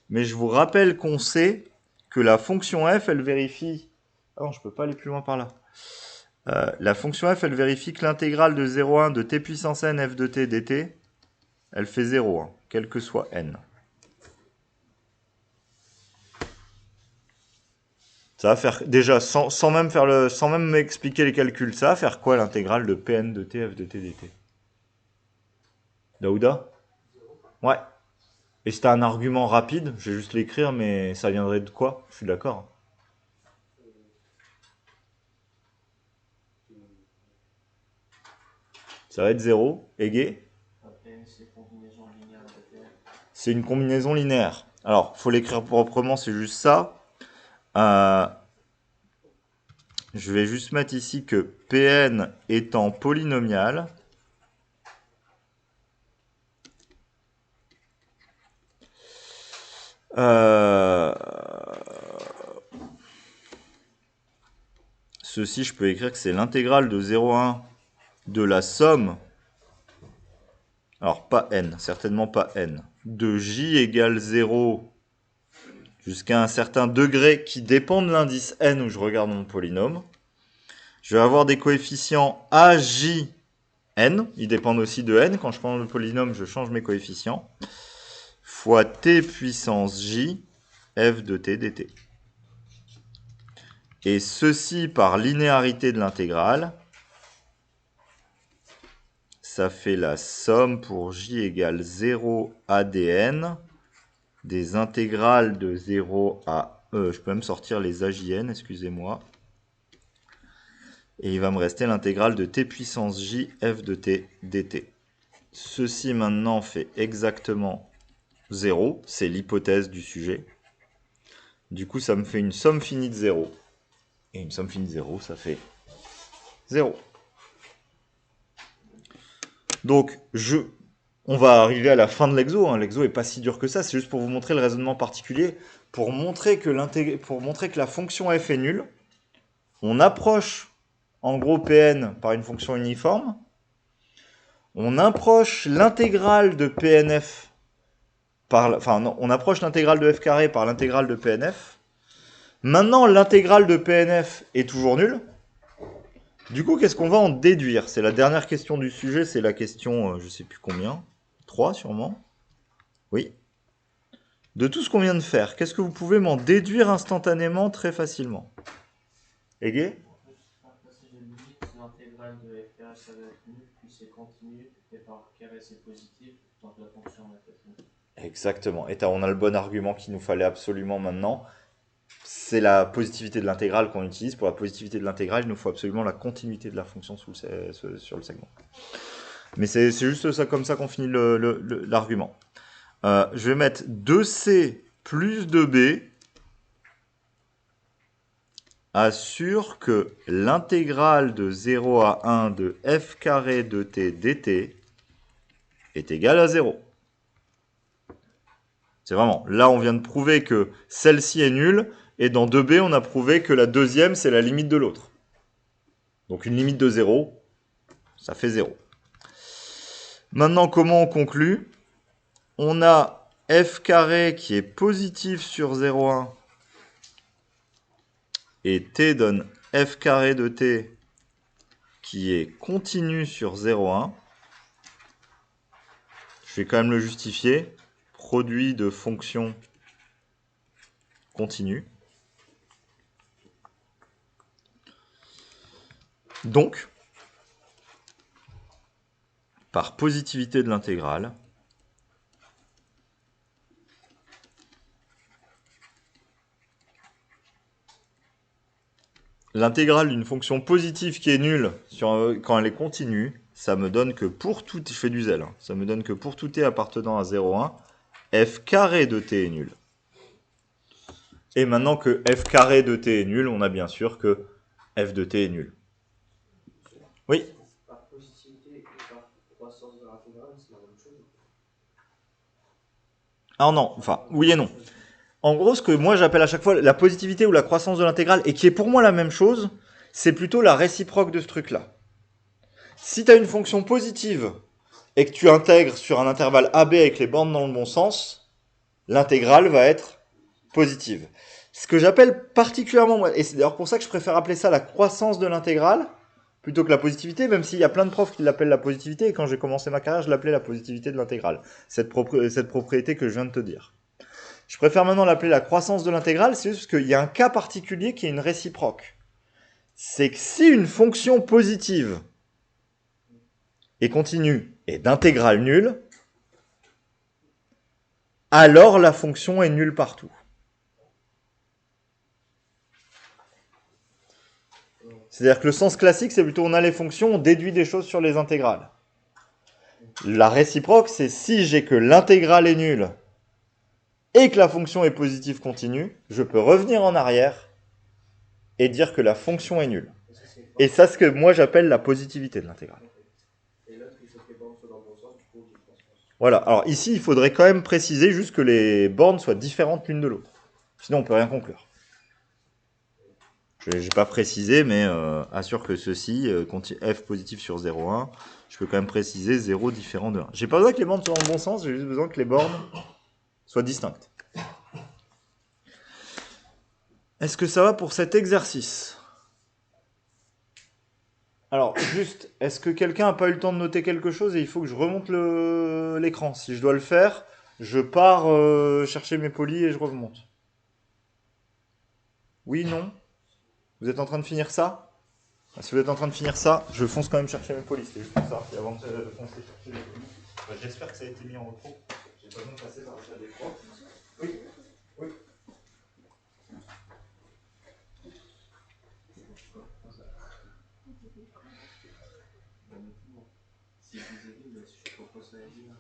Mais je vous rappelle qu'on sait que la fonction f, elle vérifie... Ah non, je peux pas aller plus loin par là. La fonction f, elle vérifie que l'intégrale de 0 à 1 de t puissance n f de t dt, elle fait 0, hein, quel que soit n. Ça va faire, déjà, sans même m'expliquer les calculs, ça va faire quoi l'intégrale de Pn de t f de t dt? Daouda? Ouais. Et c'était un argument rapide, je vais juste l'écrire, mais ça viendrait de quoi? Je suis d'accord. Ça va être 0, égé. C'est une combinaison linéaire. Alors, il faut l'écrire proprement, c'est juste ça. Je vais juste mettre ici que Pn étant polynomial, Ceci, je peux écrire que c'est l'intégrale de 0 à 1 de la somme, alors pas n, certainement pas n, de j égale 0 jusqu'à un certain degré qui dépend de l'indice n où je regarde mon polynôme. Je vais avoir des coefficients a, j, n, ils dépendent aussi de n. Quand je prends le polynôme, je change mes coefficients, fois t puissance j, f de t dt. Et ceci par linéarité de l'intégrale, ça fait la somme pour j égale 0 à dn des intégrales de 0 à... je peux même sortir les AJN, excusez-moi. Et il va me rester l'intégrale de t puissance j f de t dt. Ceci maintenant fait exactement 0, c'est l'hypothèse du sujet. Du coup, ça me fait une somme finie de 0. Et une somme finie de 0, ça fait 0. Donc, on va arriver à la fin de l'exo. L'exo n'est pas si dur que ça, c'est juste pour vous montrer le raisonnement particulier. Pour montrer que la fonction f est nulle, on approche en gros Pn par une fonction uniforme. On approche l'intégrale de Pnf on approche l'intégrale de f carré par l'intégrale de Pnf. Maintenant, l'intégrale de Pnf est toujours nulle. Du coup, qu'est-ce qu'on va en déduire? C'est la dernière question du sujet, c'est la question, je ne sais plus combien, 3 sûrement. Oui. De tout ce qu'on vient de faire, qu'est-ce que vous pouvez m'en déduire instantanément très facilement? Égé? Si je limite l'intégrale de f carré, ça va être nul, puis c'est continu, et par carré c'est positif, donc la fonction va être nulle. Exactement. Et on a le bon argument qu'il nous fallait absolument maintenant. C'est la positivité de l'intégrale qu'on utilise. Pour la positivité de l'intégrale, il nous faut absolument la continuité de la fonction sur le segment. Mais c'est juste ça, comme ça qu'on finit l'argument. Je vais mettre 2c plus 2b assure que l'intégrale de 0 à 1 de f carré de t dt est égale à 0. C'est vraiment, là on vient de prouver que celle-ci est nulle, et dans 2b on a prouvé que la deuxième c'est la limite de l'autre. Donc une limite de 0, ça fait 0. Maintenant comment on conclut? On a f carré qui est positif sur 0,1, et t donne f carré de t qui est continu sur 0,1. Je vais quand même le justifier. Produit de fonction continue. Donc, par positivité de l'intégrale, l'intégrale d'une fonction positive qui est nulle quand elle est continue, ça me donne que pour tout, je fais du zèle, ça me donne que pour tout t appartenant à 0,1, f carré de t est nul. Et maintenant que f carré de t est nul, on a bien sûr que f de t est nul. Oui. Par positivité et par croissance de l'intégrale, c'est la même chose. Ah non, enfin, oui et non. En gros, ce que moi j'appelle à chaque fois la positivité ou la croissance de l'intégrale, et qui est pour moi la même chose, c'est plutôt la réciproque de ce truc-là. Si tu as une fonction positive et que tu intègres sur un intervalle AB avec les bornes dans le bon sens, l'intégrale va être positive. Ce que j'appelle particulièrement, et c'est d'ailleurs pour ça que je préfère appeler ça la croissance de l'intégrale, plutôt que la positivité, même s'il y a plein de profs qui l'appellent la positivité, et quand j'ai commencé ma carrière, je l'appelais la positivité de l'intégrale. Cette propriété que je viens de te dire. Je préfère maintenant l'appeler la croissance de l'intégrale, c'est juste qu'il y a un cas particulier qui est une réciproque. C'est que si une fonction positive et continue est d'intégrale nulle, alors la fonction est nulle partout. C'est-à-dire que le sens classique, c'est plutôt on a les fonctions, on déduit des choses sur les intégrales. La réciproque, c'est si j'ai que l'intégrale est nulle et que la fonction est positive continue, je peux revenir en arrière et dire que la fonction est nulle. Et ça, c'est ce que moi j'appelle la positivité de l'intégrale. Et l'autre, il faut que les bornes soient dans le bon sens, du coup, il pense. Voilà, alors ici, il faudrait quand même préciser juste que les bornes soient différentes l'une de l'autre. Sinon, on peut rien conclure. Je n'ai pas précisé, mais assure que ceci, f positif sur 0,1, je peux quand même préciser 0 différent de 1. J'ai pas besoin que les bornes soient dans le bon sens, j'ai juste besoin que les bornes soient distinctes. Est-ce que ça va pour cet exercice? Alors, juste, est-ce que quelqu'un n'a pas eu le temps de noter quelque chose et il faut que je remonte l'écran? Si je dois le faire, je pars chercher mes polis et je remonte. Oui, non? Vous êtes en train de finir ça? Si vous êtes en train de finir ça, je fonce quand même chercher mes polis. C'était juste pour ça. Et avant de foncer chercher les polis, j'espère que ça a été mis en repos. J'ai pas besoin de passer par la salle des profs. Oui, oui. Si vous avez, je propose ça à dire.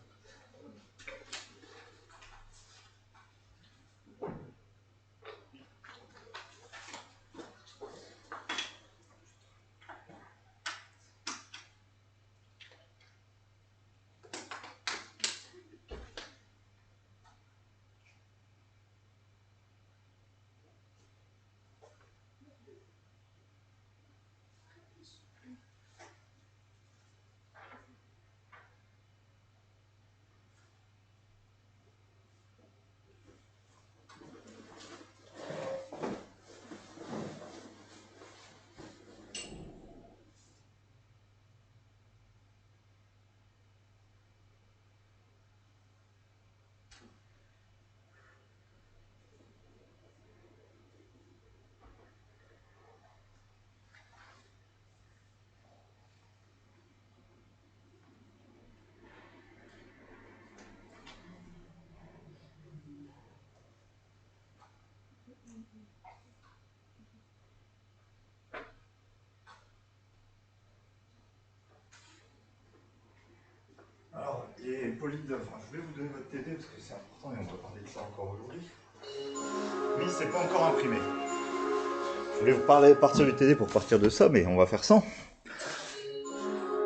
Alors, les polis de... Enfin, je voulais vous donner votre TD parce que c'est important et on va parler de ça encore aujourd'hui. Mais c'est pas encore imprimé. Je voulais vous partir du TD pour partir de ça, mais on va faire ça.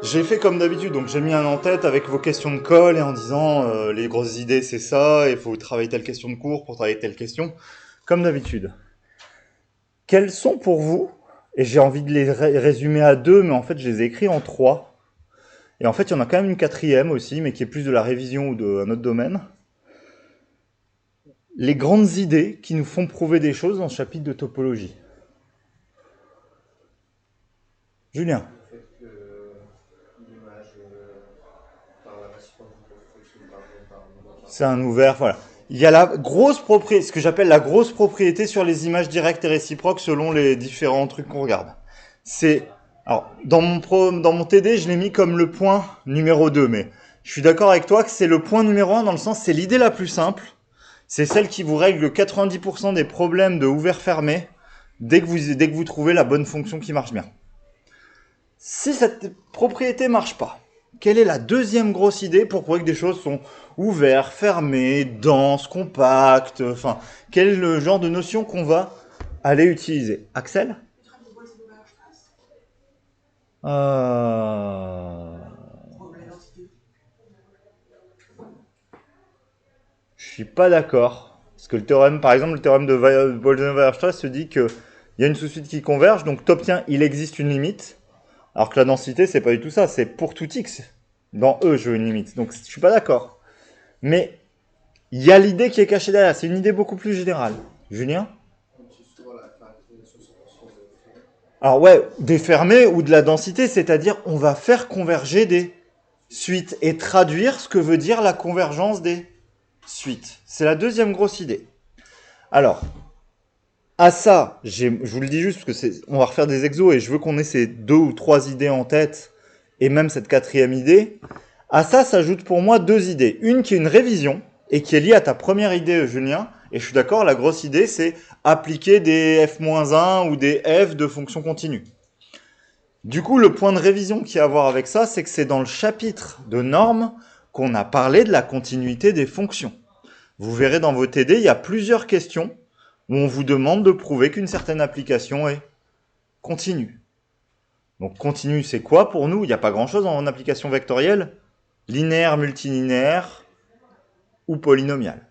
J'ai fait comme d'habitude, donc j'ai mis un en-tête avec vos questions de colle et en disant les grosses idées c'est ça, il faut travailler telle question de cours pour travailler telle question, comme d'habitude. Quelles sont pour vous, et j'ai envie de les résumer à 2, mais en fait je les ai écrits en 3, et en fait il y en a quand même une 4e aussi, mais qui est plus de la révision ou d'un autre domaine. Les grandes idées qui nous font prouver des choses dans ce chapitre de topologie. Julien. Le fait que l'image par la massif C'est un ouvert, voilà. Il y a la grosse propriété, ce que j'appelle la grosse propriété sur les images directes et réciproques selon les différents trucs qu'on regarde. C'est, alors, dans mon TD, je l'ai mis comme le point numéro 2, mais je suis d'accord avec toi que c'est le point numéro 1 dans le sens, c'est l'idée la plus simple. C'est celle qui vous règle 90% des problèmes de ouvert-fermé dès que vous trouvez la bonne fonction qui marche bien. Si cette propriété marche pas, quelle est la deuxième grosse idée pour prouver que des choses sont ouvertes, fermées, denses, compactes, enfin, quel est le genre de notion qu'on va aller utiliser? Axel? Je suis pas d'accord. Parce que le théorème, par exemple, le théorème de Bolzano-Weierstrass se dit qu'il y a une sous-suite qui converge, donc tu obtiens, il existe une limite. Alors que la densité, c'est pas du tout ça, c'est pour tout x. Dans E, je veux une limite. Donc je suis pas d'accord. Mais il y a l'idée qui est cachée derrière, c'est une idée beaucoup plus générale. Julien? Alors ouais, des fermés ou de la densité, c'est-à-dire on va faire converger des suites et traduire ce que veut dire la convergence des suites. C'est la deuxième grosse idée. Alors, à ça, je vous le dis juste parce que on va refaire des exos et je veux qu'on ait ces 2 ou 3 idées en tête et même cette 4e idée. À ça s'ajoute pour moi 2 idées. Une qui est une révision et qui est liée à ta première idée, Julien. Et je suis d'accord, la grosse idée, c'est appliquer des f-1 ou des f de fonctions continues. Du coup, le point de révision qu'il y a à voir avec ça, c'est que c'est dans le chapitre de normes qu'on a parlé de la continuité des fonctions. Vous verrez dans vos TD, il y a plusieurs questions où on vous demande de prouver qu'une certaine application est continue. Donc continue, c'est quoi pour nous? Il n'y a pas grand-chose en application vectorielle. Linéaire, multilinéaire ou polynomiale.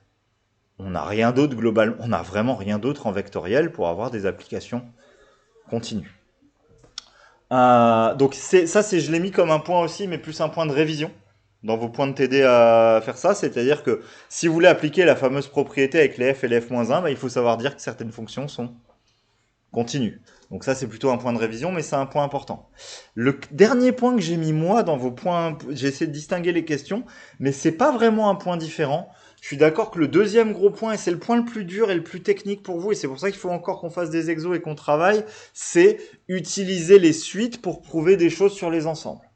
On n'a rien d'autre globalement, on n'a vraiment rien d'autre en vectoriel pour avoir des applications continue. Donc je l'ai mis comme un point aussi, mais plus un point de révision dans vos points de TD à faire ça. C'est-à-dire que si vous voulez appliquer la fameuse propriété avec les f et les f-1, il faut savoir dire que certaines fonctions sont continues. Donc ça, c'est plutôt un point de révision, mais c'est un point important. Le dernier point que j'ai mis moi dans vos points, j'ai essayé de distinguer les questions, mais c'est pas vraiment un point différent. Je suis d'accord que le deuxième gros point, et c'est le point le plus dur et le plus technique pour vous, et c'est pour ça qu'il faut encore qu'on fasse des exos et qu'on travaille, c'est utiliser les suites pour prouver des choses sur les ensembles.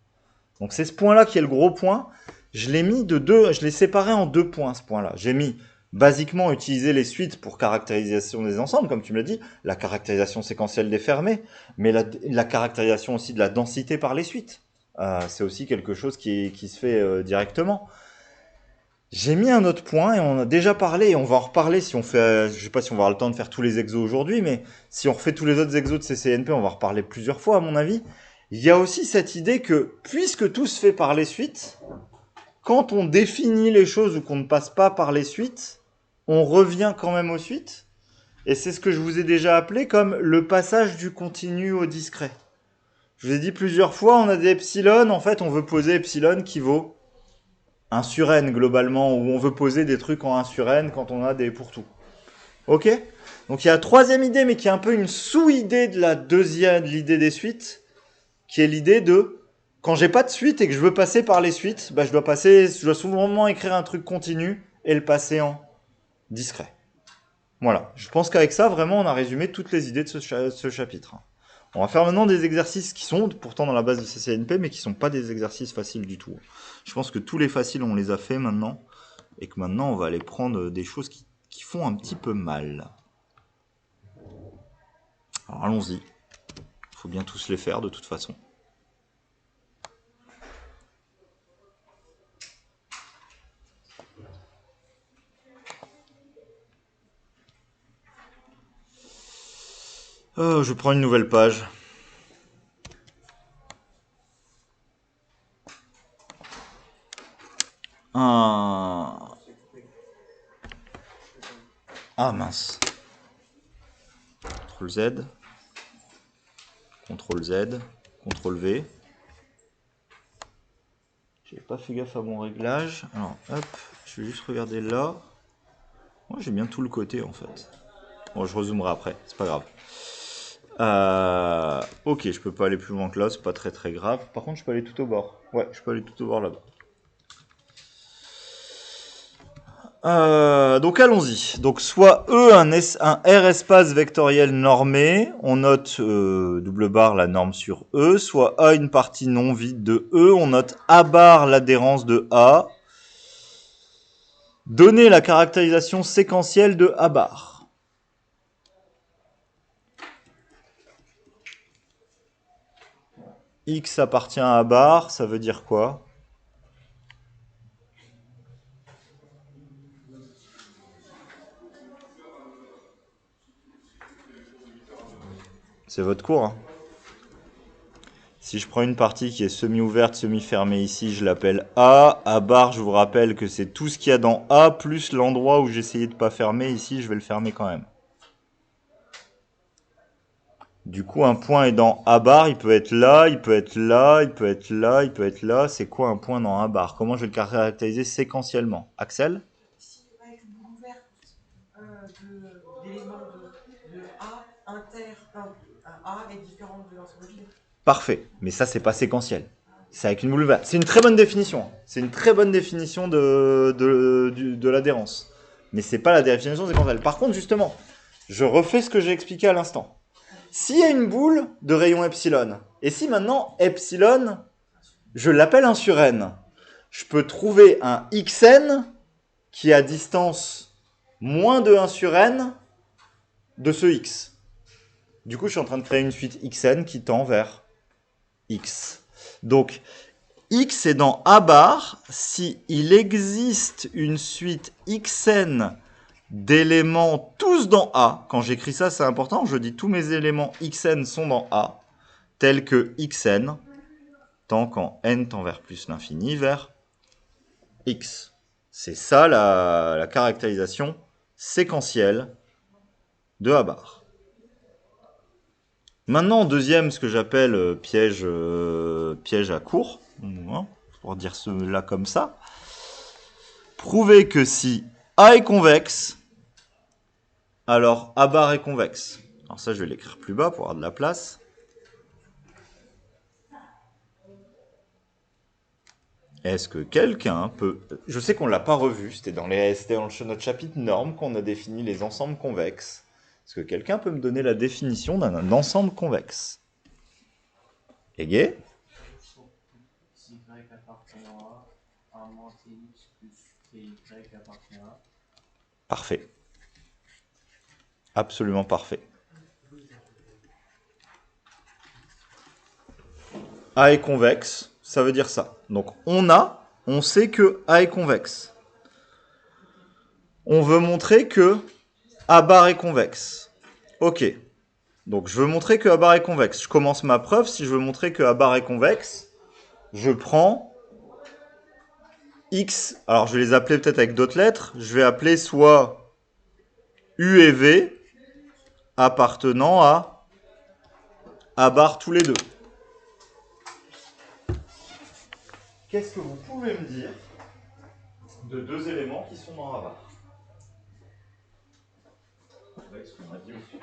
Donc c'est ce point-là qui est le gros point. Je l'ai séparé en 2 points, ce point-là. J'ai mis basiquement utiliser les suites pour caractérisation des ensembles, comme tu me l'as dit, la caractérisation séquentielle des fermés, mais la caractérisation aussi de la densité par les suites. C'est aussi quelque chose qui se fait directement. J'ai mis un autre point et on a déjà parlé et on va en reparler si on fait, je sais pas si on va avoir le temps de faire tous les exos aujourd'hui, mais si on refait tous les autres exos de CCNP, on va en reparler plusieurs fois à mon avis. Il y a aussi cette idée que, puisque tout se fait par les suites, quand on définit les choses ou qu'on ne passe pas par les suites, on revient quand même aux suites. Et c'est ce que je vous ai déjà appelé comme le passage du continu au discret. Je vous ai dit plusieurs fois, on a des epsilon, en fait on veut poser epsilon qui vaut 1 sur n globalement, ou on veut poser des trucs en 1 sur n quand on a des pour tout. Ok? Donc il y a la troisième idée, mais qui est un peu une sous-idée de la deuxième, de l'idée des suites, qui est l'idée de, quand j'ai pas de suite et que je veux passer par les suites, je dois souvent écrire un truc continu et le passer en discret. Voilà. Je pense qu'avec ça, vraiment, on a résumé toutes les idées de ce chapitre. On va faire maintenant des exercices qui sont pourtant dans la base de CCNP, mais qui sont pas des exercices faciles du tout. Je pense que tous les faciles, on les a fait maintenant, et que maintenant, on va aller prendre des choses qui font un petit peu mal. Alors, allons-y. Il faut bien tous les faire, de toute façon. Je prends une nouvelle page. Ah mince. CTRL Z. CTRL Z. CTRL V. J'ai pas fait gaffe à mon réglage. Alors hop, je vais juste regarder là. Moi j'ai bien tout le côté en fait. Bon, je rezoomerai après, c'est pas grave. Ok, je peux pas aller plus loin que là, c'est pas très grave. Par contre, je peux aller tout au bord. Ouais, je peux aller tout au bord là-bas. Donc allons-y. Donc soit E, un R espace vectoriel normé, on note double barre la norme sur E, soit A une partie non vide de E, on note A bar l'adhérence de A. Donner la caractérisation séquentielle de A bar. X appartient à A bar, ça veut dire quoi? C'est votre cours. Hein. Si je prends une partie qui est semi-ouverte, semi-fermée ici, je l'appelle A. A bar, je vous rappelle que c'est tout ce qu'il y a dans A, plus l'endroit où j'essayais de ne pas fermer. Ici, je vais le fermer quand même. Du coup, un point est dans A bar, il peut être là, il peut être là, il peut être là, il peut être là. C'est quoi un point dans A bar? Comment je vais le caractériser séquentiellement? Axel? Si avec une boule ouverte d'éléments de A inter, un A est différent de l'ensemble vide. Parfait, mais ça c'est pas séquentiel. C'est avec une boule ouverte. C'est une très bonne définition. C'est une très bonne définition de l'adhérence. Mais c'est pas la définition séquentielle. Par contre, justement, je refais ce que j'ai expliqué à l'instant. S'il y a une boule de rayon epsilon, et si maintenant epsilon, je l'appelle 1 sur n, je peux trouver un xn qui est à distance moins de 1 sur n de ce x. Du coup, je suis en train de créer une suite xn qui tend vers x. Donc, x est dans A bar si il existe une suite xn d'éléments tous dans A. Quand j'écris ça, c'est important. Je dis tous mes éléments xn sont dans A, tels que xn, tant quand n tend vers plus l'infini, vers x. C'est ça la caractérisation séquentielle de A bar. Maintenant, deuxième, ce que j'appelle piège, piège à court, hein, pour dire cela comme ça. Prouver que si A est convexe, alors A bar est convexe. Alors ça, je vais l'écrire plus bas pour avoir de la place. Est-ce que quelqu'un peut... Je sais qu'on ne l'a pas revu, c'était dans notre chapitre normes qu'on a défini les ensembles convexes. Est-ce que quelqu'un peut me donner la définition d'un ensemble convexe? Égé? Si Y appartenant à A moins TX plus TY appartient à. Parfait. Absolument parfait. A est convexe, ça veut dire ça. Donc on sait que A est convexe. On veut montrer que A bar est convexe. Ok. Donc je veux montrer que A bar est convexe. Je commence ma preuve. Si je veux montrer que A bar est convexe, je prends X. Alors je vais les appeler peut-être avec d'autres lettres. Je vais appeler soit U et V appartenant à A bar tous les deux. Qu'est-ce que vous pouvez me dire de deux éléments qui sont dans A bar? Avec ce qu'on a dit aussi.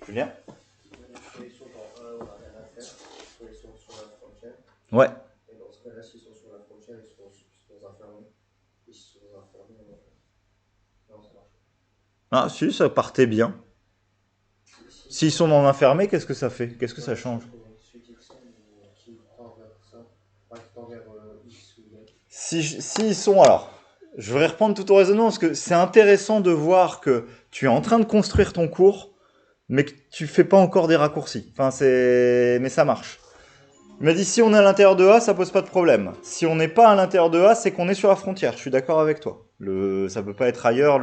Julien? Soit ils sont dans A, on n'a rien à faire, soit ils sont sur la frontière. Ouais. Et dans ce cas-là, s'ils sont sur la frontière, ils sont enfermés. Ils sont enfermés. Non, ça marche. Ah, si, ça partait bien. S'ils sont non enfermés, qu'est-ce que ça fait? Qu'est-ce que ça change? Celui qui tend vers ça, pas qui tend vers X ou Y. S'ils sont... Alors, je vais reprendre tout au raisonnement, parce que c'est intéressant de voir que tu es en train de construire ton cours, mais que tu fais pas encore des raccourcis. Enfin, mais ça marche. Il m'a dit, si on est à l'intérieur de A, ça pose pas de problème. Si on n'est pas à l'intérieur de A, c'est qu'on est sur la frontière. Je suis d'accord avec toi. Ça peut pas être ailleurs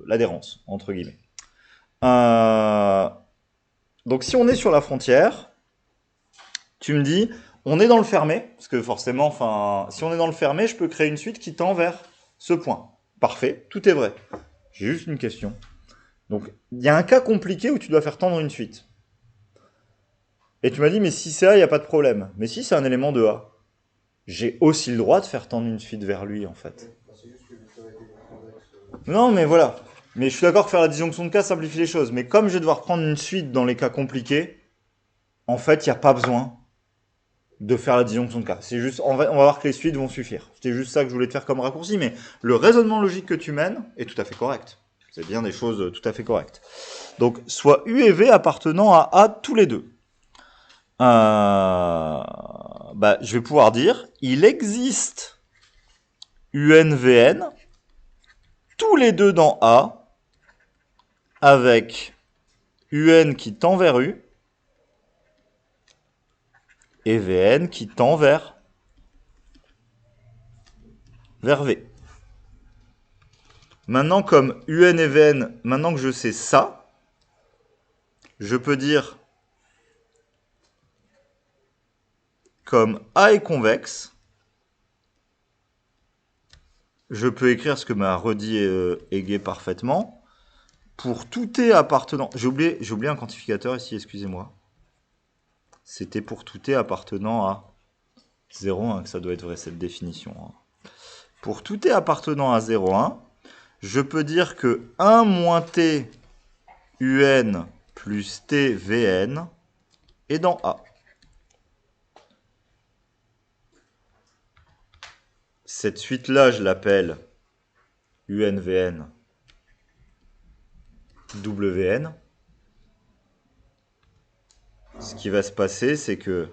l'adhérence, entre guillemets. Donc si on est sur la frontière, tu me dis, on est dans le fermé, parce que forcément, enfin, si on est dans le fermé, je peux créer une suite qui tend vers ce point. Parfait, tout est vrai. J'ai juste une question. Donc, il y a un cas compliqué où tu dois faire tendre une suite. Et tu m'as dit, mais si c'est A, il n'y a pas de problème. Mais si c'est un élément de A, j'ai aussi le droit de faire tendre une suite vers lui, en fait. C'est juste que vous avez des convexes. Non, mais voilà. Mais je suis d'accord que faire la disjonction de cas simplifie les choses. Mais comme je vais devoir prendre une suite dans les cas compliqués, en fait, il n'y a pas besoin de faire la disjonction de cas. C'est juste, on va voir que les suites vont suffire. C'était juste ça que je voulais te faire comme raccourci, mais le raisonnement logique que tu mènes est tout à fait correct. C'est bien des choses tout à fait correctes. Donc, soit U et V appartenant à A tous les deux. Je vais pouvoir dire, il existe UNVN, tous les deux dans A, avec UN qui tend vers U, et Vn qui tend vers V. Maintenant, comme UN et Vn, maintenant que je sais ça, je peux dire, comme A est convexe, je peux écrire ce que m'a redit Égé parfaitement. Pour tout T appartenant... J'ai oublié un quantificateur ici, excusez-moi. C'était pour tout T appartenant à 0,1 que ça doit être vrai, cette définition. Pour tout T appartenant à 0,1, je peux dire que 1 moins T UN plus T Vn est dans A. Cette suite-là, je l'appelle UNVN WN. Ce qui va se passer, c'est que...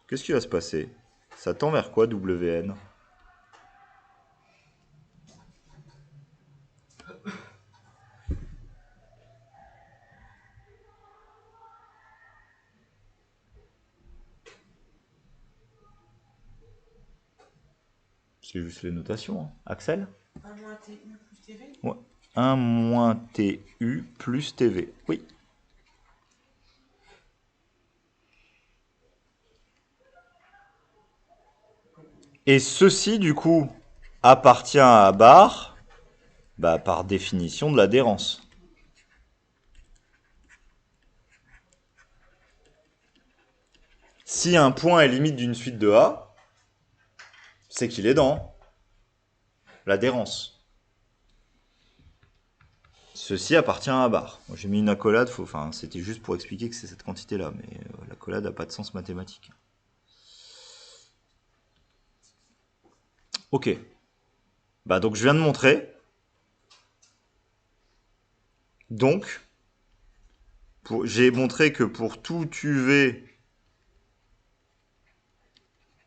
Qu'est-ce qui va se passer? Ça tend vers quoi, WN? C'est juste les notations, hein. Axel? 1 moins TU plus TV. Ouais. 1 moins TU plus TV. Oui. Et ceci, du coup, appartient à barre, bah, par définition de l'adhérence. Si un point est limite d'une suite de A, c'est qu'il est dans l'adhérence. Ceci appartient à barre. Moi, j'ai mis une accolade, enfin, c'était juste pour expliquer que c'est cette quantité-là, mais l'accolade n'a pas de sens mathématique. Ok. Bah donc je viens de montrer. Donc, j'ai montré que pour tout UV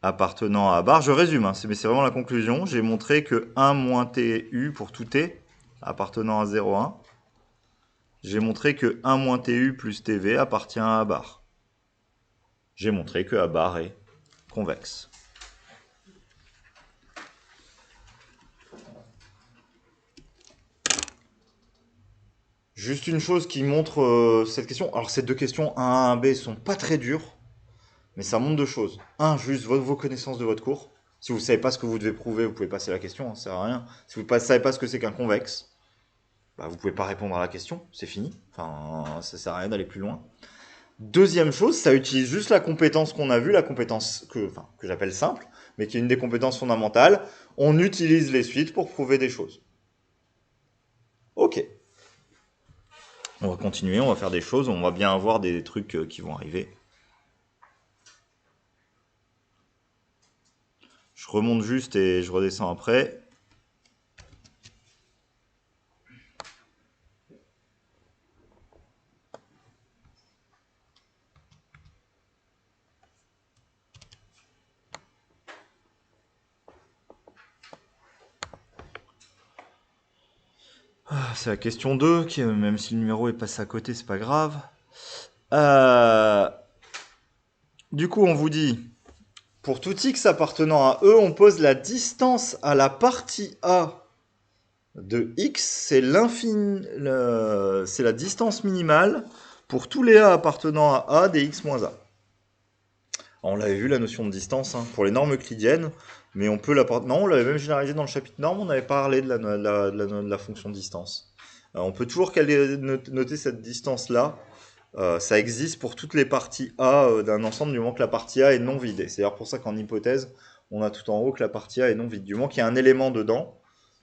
appartenant à barre, je résume, hein, mais c'est vraiment la conclusion. J'ai montré que 1 moins TU pour tout T appartenant à 0,1. J'ai montré que 1 moins TU plus TV appartient à barre. J'ai montré que A barre est convexe. Juste une chose qui montre cette question. Alors ces deux questions 1A et 1B sont pas très dures, mais ça montre deux choses. Un, juste vos connaissances de votre cours. Si vous ne savez pas ce que vous devez prouver, vous pouvez passer la question, hein, ça sert à rien. Si vous ne savez pas ce que c'est qu'un convexe, bah, vous ne pouvez pas répondre à la question, c'est fini. Enfin, ça sert à rien d'aller plus loin. Deuxième chose, ça utilise juste la compétence qu'on a vue, la compétence que j'appelle simple, mais qui est une des compétences fondamentales. On utilise les suites pour prouver des choses. Ok. On va continuer, on va faire des choses, on va bien avoir des trucs qui vont arriver. Je remonte juste et je redescends après. C'est la question 2, qui, même si le numéro est passé à côté, c'est pas grave. Du coup, on vous dit, pour tout x appartenant à E, on pose la distance à la partie A de x, c'est la distance minimale pour tous les A appartenant à A des x moins A. On l'avait vu, la notion de distance, hein, pour les normes euclidiennes, mais on peut l'apporter. Non, on l'avait même généralisé dans le chapitre normes, on avait parlé de la fonction distance. On peut toujours noter cette distance-là. Ça existe pour toutes les parties A d'un ensemble du moment que la partie A est non vide. C'est d'ailleurs pour ça qu'en hypothèse, on a tout en haut que la partie A est non vide. Du moment qu'il y a un élément dedans,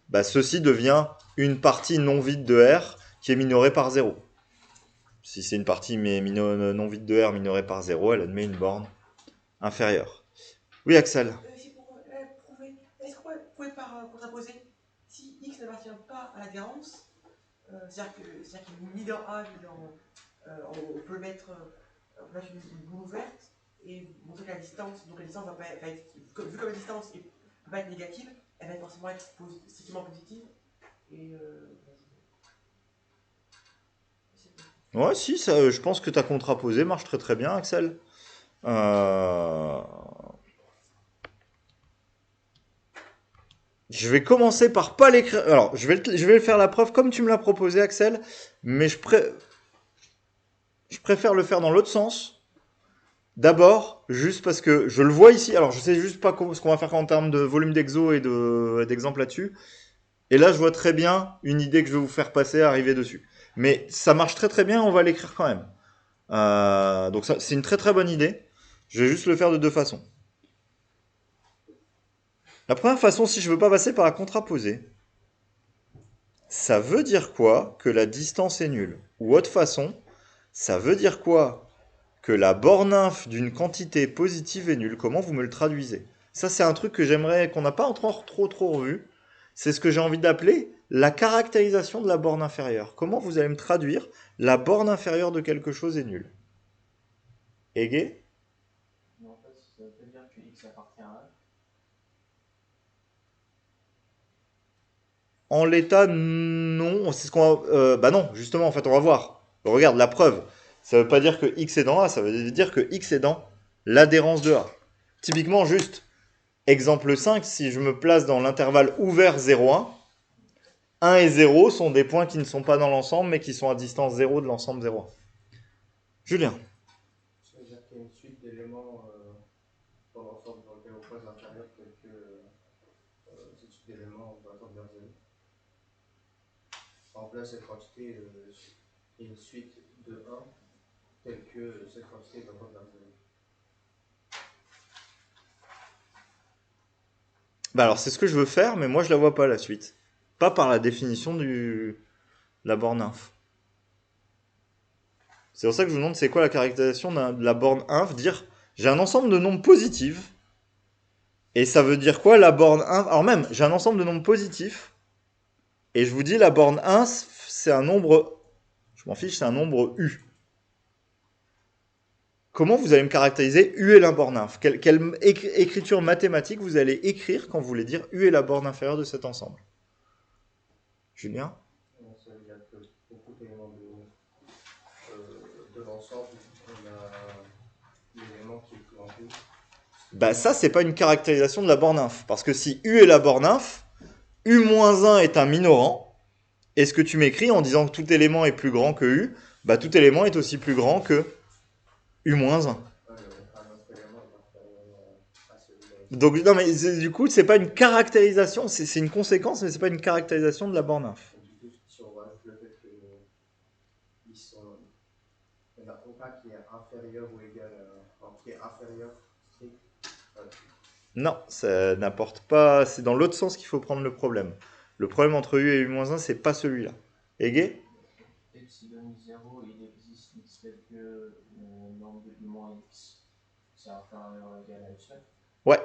bah, ceci devient une partie non vide de R qui est minorée par 0. Si c'est une partie non vide de R minorée par 0, elle admet une borne inférieure. Oui, Axel. C'est pour prouver. Est-ce que vous pouvez par contraposer si x n'appartient pas à l'adhérence, c'est-à-dire qu'il y a une leader A, on peut mettre une boule ouverte et montrer que la distance, donc la distance va être, vu comme la distance ne peut pas être négative, elle va forcément être strictement positive. Et Ouais, si, ça, je pense que ta contraposée marche très très bien, Axel. Je vais commencer par pas l'écrire. Alors, je vais faire la preuve comme tu me l'as proposé, Axel, mais je préfère le faire dans l'autre sens. D'abord, juste parce que je le vois ici. Alors, je sais juste pas ce qu'on va faire en termes de volume d'exo et d'exemple là-dessus. Et là, je vois très bien une idée que je vais vous faire passer, arriver dessus. Mais ça marche très très bien, on va l'écrire quand même. Donc, c'est une très très bonne idée. Je vais juste le faire de deux façons. La première façon, si je veux pas passer par la contraposée, ça veut dire quoi que la distance est nulle? Ou autre façon, ça veut dire quoi que la borne inf d'une quantité positive est nulle? Comment vous me le traduisez? Ça, c'est un truc que j'aimerais, qu'on n'a pas encore trop revu. C'est ce que j'ai envie d'appeler la caractérisation de la borne inférieure. Comment vous allez me traduire la borne inférieure de quelque chose est nulle? Égé? Mais en fait, ça veut dire que x appartient à En l'état, non. C'est ce qu'on bah non, justement, en fait, on va voir. Regarde, la preuve. Ça veut pas dire que x est dans A, ça veut dire que x est dans l'adhérence de A. Typiquement, juste, exemple 5, si je me place dans l'intervalle ouvert 0,1, 1 et 0 sont des points qui ne sont pas dans l'ensemble, mais qui sont à distance 0 de l'ensemble 0,1. Julien. Ça veut dire qu'il y a une suite d'éléments dans l'ensemble dans lequel on pose l'intérieur, tels que d'éléments va tendre vers 0. Par exemple, là, cette quantité est une suite de 1, telle que cette quantité va tendre vers 0. Bah alors c'est ce que je veux faire, mais moi je la vois pas la suite. Pas par la définition de la borne inf. C'est pour ça que je vous demande c'est quoi la caractérisation de la borne inf. Dire j'ai un ensemble de nombres positifs. Et ça veut dire quoi la borne inf? Alors même, j'ai un ensemble de nombres positifs. Et je vous dis la borne inf, c'est un nombre... Je m'en fiche, c'est un nombre U. Comment vous allez me caractériser U est la borne inf? Quelle écriture mathématique vous allez écrire quand vous voulez dire U est la borne inférieure de cet ensemble? Julien? Ça veut dire que beaucoup d'éléments de l'ensemble, on a l'élément qui est plus grand que U. Bah ça, c'est pas une caractérisation de la borne inf. Parce que si U est la borne inf, U-1 est un minorant. Et ce que tu m'écris en disant que tout élément est plus grand que U, bah tout élément est aussi plus grand que U-1. Donc non mais du coup c'est pas une caractérisation, c'est une conséquence mais c'est pas une caractérisation de la borne inf. Du coup, si on rajoute le fait qu'il n'y en a aucun qui est inférieur ou égal qui est inférieur strict. Non, ça n'apporte pas, c'est dans l'autre sens qu'il faut prendre le problème. Le problème entre U et U-1 c'est pas celui-là. Égé? Epsilon 0, il existe x tel que le nombre de u moins x. C'est inférieur ou égal à epsilon. Ouais.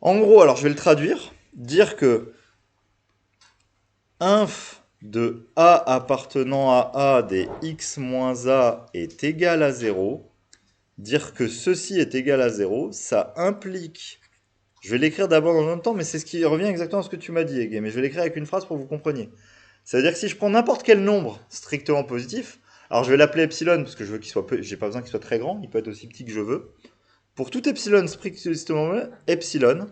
En gros, alors je vais le traduire, dire que inf de A appartenant à A des x moins A est égal à 0, dire que ceci est égal à 0, ça implique... Je vais l'écrire d'abord dans le même temps, mais c'est ce qui revient exactement à ce que tu m'as dit, Ege, mais je vais l'écrire avec une phrase pour que vous compreniez. Ça veut dire que si je prends n'importe quel nombre strictement positif, alors je vais l'appeler epsilon, parce que je veux qu'il soit, j'ai pas besoin qu'il soit très grand, il peut être aussi petit que je veux. Pour tout epsilon strictement, epsilon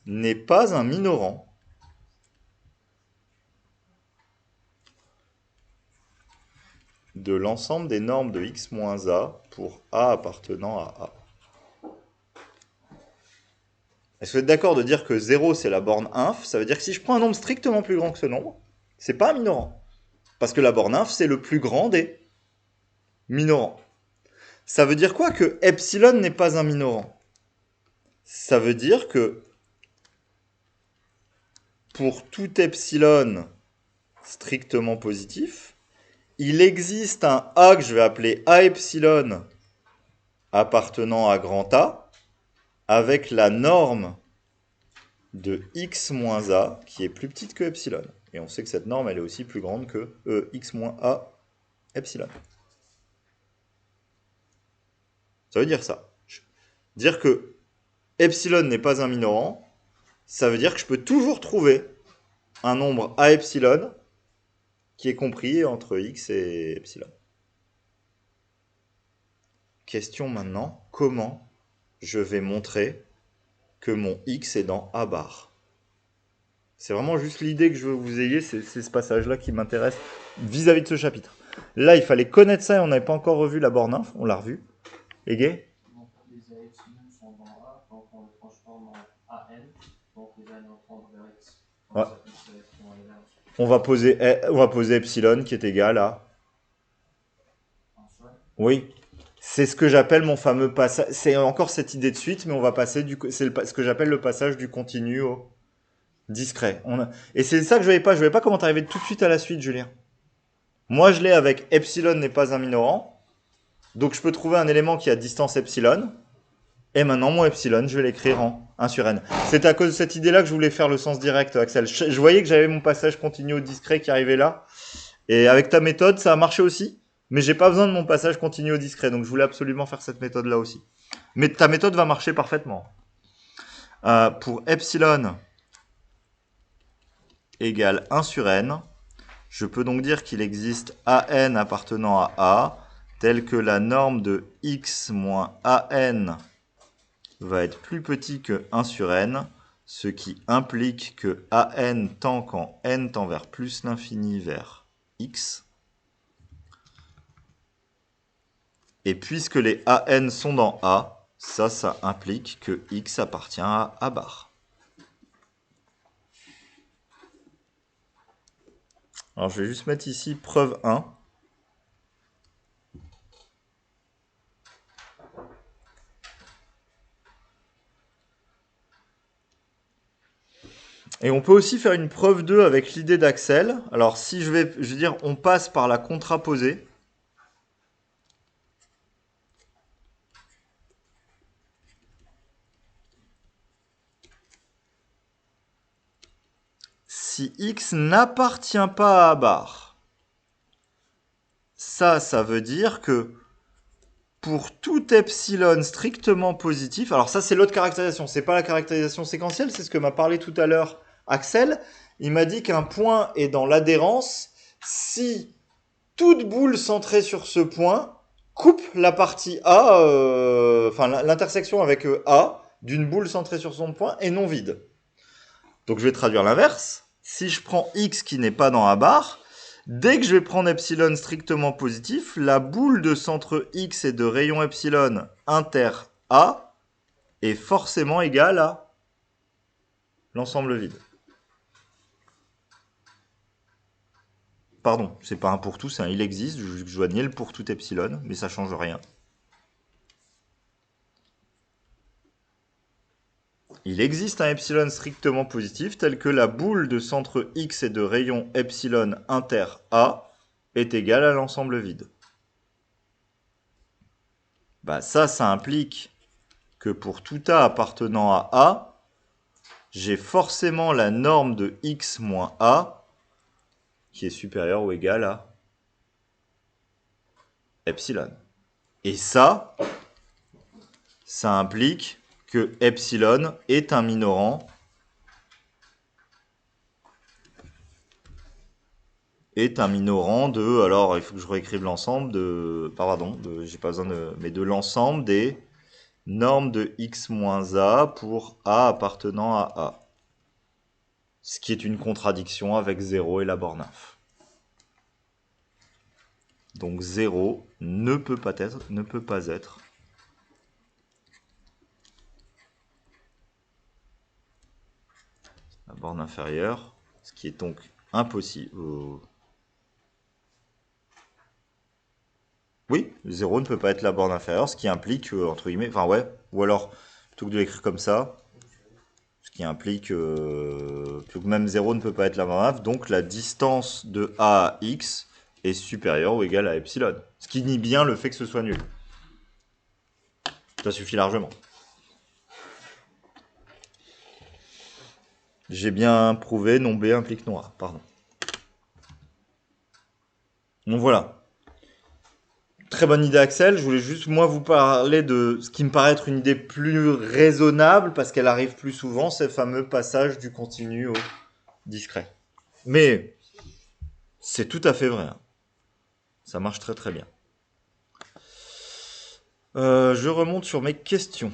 n'est pas un minorant de l'ensemble des normes de x moins a pour a appartenant à a. Est-ce que vous êtes d'accord de dire que 0 c'est la borne inf? Ça veut dire que si je prends un nombre strictement plus grand que ce nombre, c'est pas un minorant. Parce que la borne inf c'est le plus grand des minorants. Ça veut dire quoi que epsilon n'est pas un minorant? Ça veut dire que pour tout epsilon strictement positif, il existe un A que je vais appeler A epsilon appartenant à grand A avec la norme de x moins A qui est plus petite que epsilon. Et on sait que cette norme elle est aussi plus grande que x moins A epsilon. Ça veut dire ça. Dire que epsilon n'est pas un minorant, ça veut dire que je peux toujours trouver un nombre A epsilon qui est compris entre x et epsilon. Question maintenant, comment je vais montrer que mon x est dans A bar? C'est vraiment juste l'idée que je veux que vous ayez, c'est ce passage-là qui m'intéresse vis-à-vis de ce chapitre. Là, il fallait connaître ça et on n'avait pas encore revu la borne inf, on l'a revu. Égé? Donc les A epsilon sont dans A, donc on le transforme en AN, donc les AN vont tendre vers x. Donc Ouais. ça peut se écrire en énergie. On va poser epsilon qui est égal à... Oui, c'est ce que j'appelle mon fameux passage. C'est encore cette idée de suite, mais on va passer c'est ce que j'appelle le passage du continu au discret. Et c'est ça que je ne voyais pas comment t'arriver tout de suite à la suite, Julien. Moi, je l'ai avec epsilon n'est pas un minorant. Donc, je peux trouver un élément qui a distance epsilon. Et maintenant, mon epsilon, je vais l'écrire en 1 sur n. C'est à cause de cette idée-là que je voulais faire le sens direct, Axel. Je voyais que j'avais mon passage continu au discret qui arrivait là. Et avec ta méthode, ça a marché aussi. Mais j'ai pas besoin de mon passage continu au discret. Donc, je voulais absolument faire cette méthode-là aussi. Mais ta méthode va marcher parfaitement. Pour epsilon égale 1 sur n, je peux donc dire qu'il existe AN appartenant à A, tel que la norme de x moins AN va être plus petit que 1 sur n, ce qui implique que AN tend quand n tend vers plus l'infini vers x. Et puisque les AN sont dans A, ça implique que x appartient à A bar. Alors je vais juste mettre ici preuve 1. Et on peut aussi faire une preuve 2 avec l'idée d'Axel. Alors si je veux dire, on passe par la contraposée. Si x n'appartient pas à A bar, ça veut dire que pour tout epsilon strictement positif, alors ça c'est l'autre caractérisation, c'est pas la caractérisation séquentielle, c'est ce que m'a parlé tout à l'heure Axel. Il m'a dit qu'un point est dans l'adhérence si toute boule centrée sur ce point coupe la partie A, enfin l'intersection avec A d'une boule centrée sur son point est non vide. Donc je vais traduire l'inverse. Si je prends x qui n'est pas dans A bar, dès que je vais prendre epsilon strictement positif, la boule de centre x et de rayon epsilon inter A est forcément égale à l'ensemble vide. Pardon, c'est pas un pour tout, c'est un il existe, je dois nier le pour tout epsilon, mais ça change rien. Il existe un epsilon strictement positif tel que la boule de centre x et de rayon epsilon inter A est égale à l'ensemble vide. Bah ça implique que pour tout A appartenant à A, j'ai forcément la norme de x moins A qui est supérieure ou égale à epsilon. Et ça implique que epsilon est un minorant de, alors il faut que je réécrive l'ensemble de, pardon, j'ai pas besoin de, mais de l'ensemble des normes de x moins A pour A appartenant à A. Ce qui est une contradiction avec 0 et la borne inf. Donc 0 ne peut pas être la borne inférieure, ce qui est donc impossible. Oui, 0 ne peut pas être la borne inférieure, ce qui implique, entre guillemets, enfin ouais, ou alors, plutôt que de l'écrire comme ça, ce qui implique que même 0 ne peut pas être la borne inférieure, donc la distance de A à x est supérieure ou égale à epsilon. Ce qui nie bien le fait que ce soit nul. Ça suffit largement. J'ai bien prouvé non B implique non A, pardon. Donc voilà. Très bonne idée Axel, je voulais juste moi vous parler de ce qui me paraît être une idée plus raisonnable parce qu'elle arrive plus souvent, ces fameux passages du continu au discret. Mais c'est tout à fait vrai, hein. Ça marche très très bien. Je remonte sur mes questions.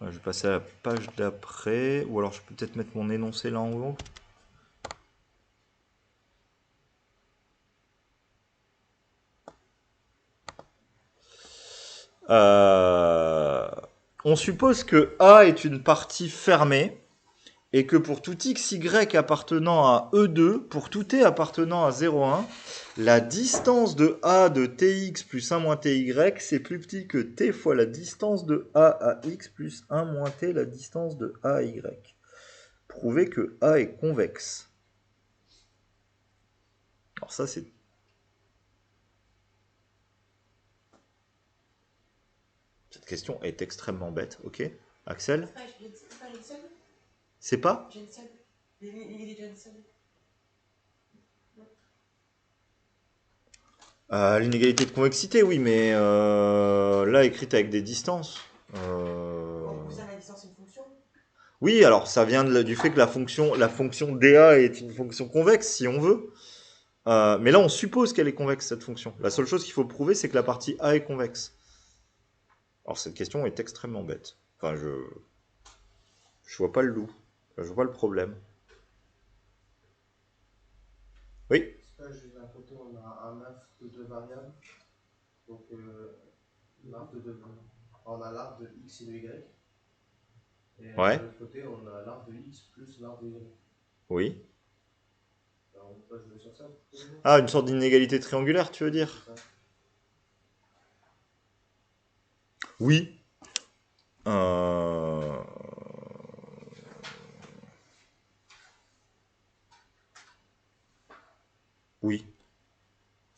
Je vais passer à la page d'après, ou alors je peux peut-être mettre mon énoncé là en haut. On suppose que A est une partie fermée et que pour tout x, y appartenant à E2, pour tout t appartenant à 0,1, la distance de A de tx plus 1 moins ty, c'est plus petit que t fois la distance de A à x plus 1 moins t, la distance de A à y. Prouver que A est convexe. Alors ça, c'est... Cette question est extrêmement bête, ok? Axel? C'est pas? Jensen. L'idée Jensen. L'inégalité de convexité, oui, mais là, écrite avec des distances. Vous avez la distance, c'est une fonction. Oui, alors ça vient du fait que la fonction dA est une fonction convexe, si on veut. Mais là, on suppose qu'elle est convexe, cette fonction. La seule chose qu'il faut prouver, c'est que la partie A est convexe. Alors, cette question est extrêmement bête. Enfin, je vois pas le loup. Enfin, je vois pas le problème. Oui. C'est Là, juste d'un côté, on a un inf de deux variables. Donc, l'inf de deux. On a l'arbre de x et de y. Et Ouais. de l'autre côté, on a l'arbre de x plus l'arbre de y. Oui. Alors, on peut jouer sur ça. Ah, une sorte d'inégalité triangulaire, tu veux dire? Oui. Oui.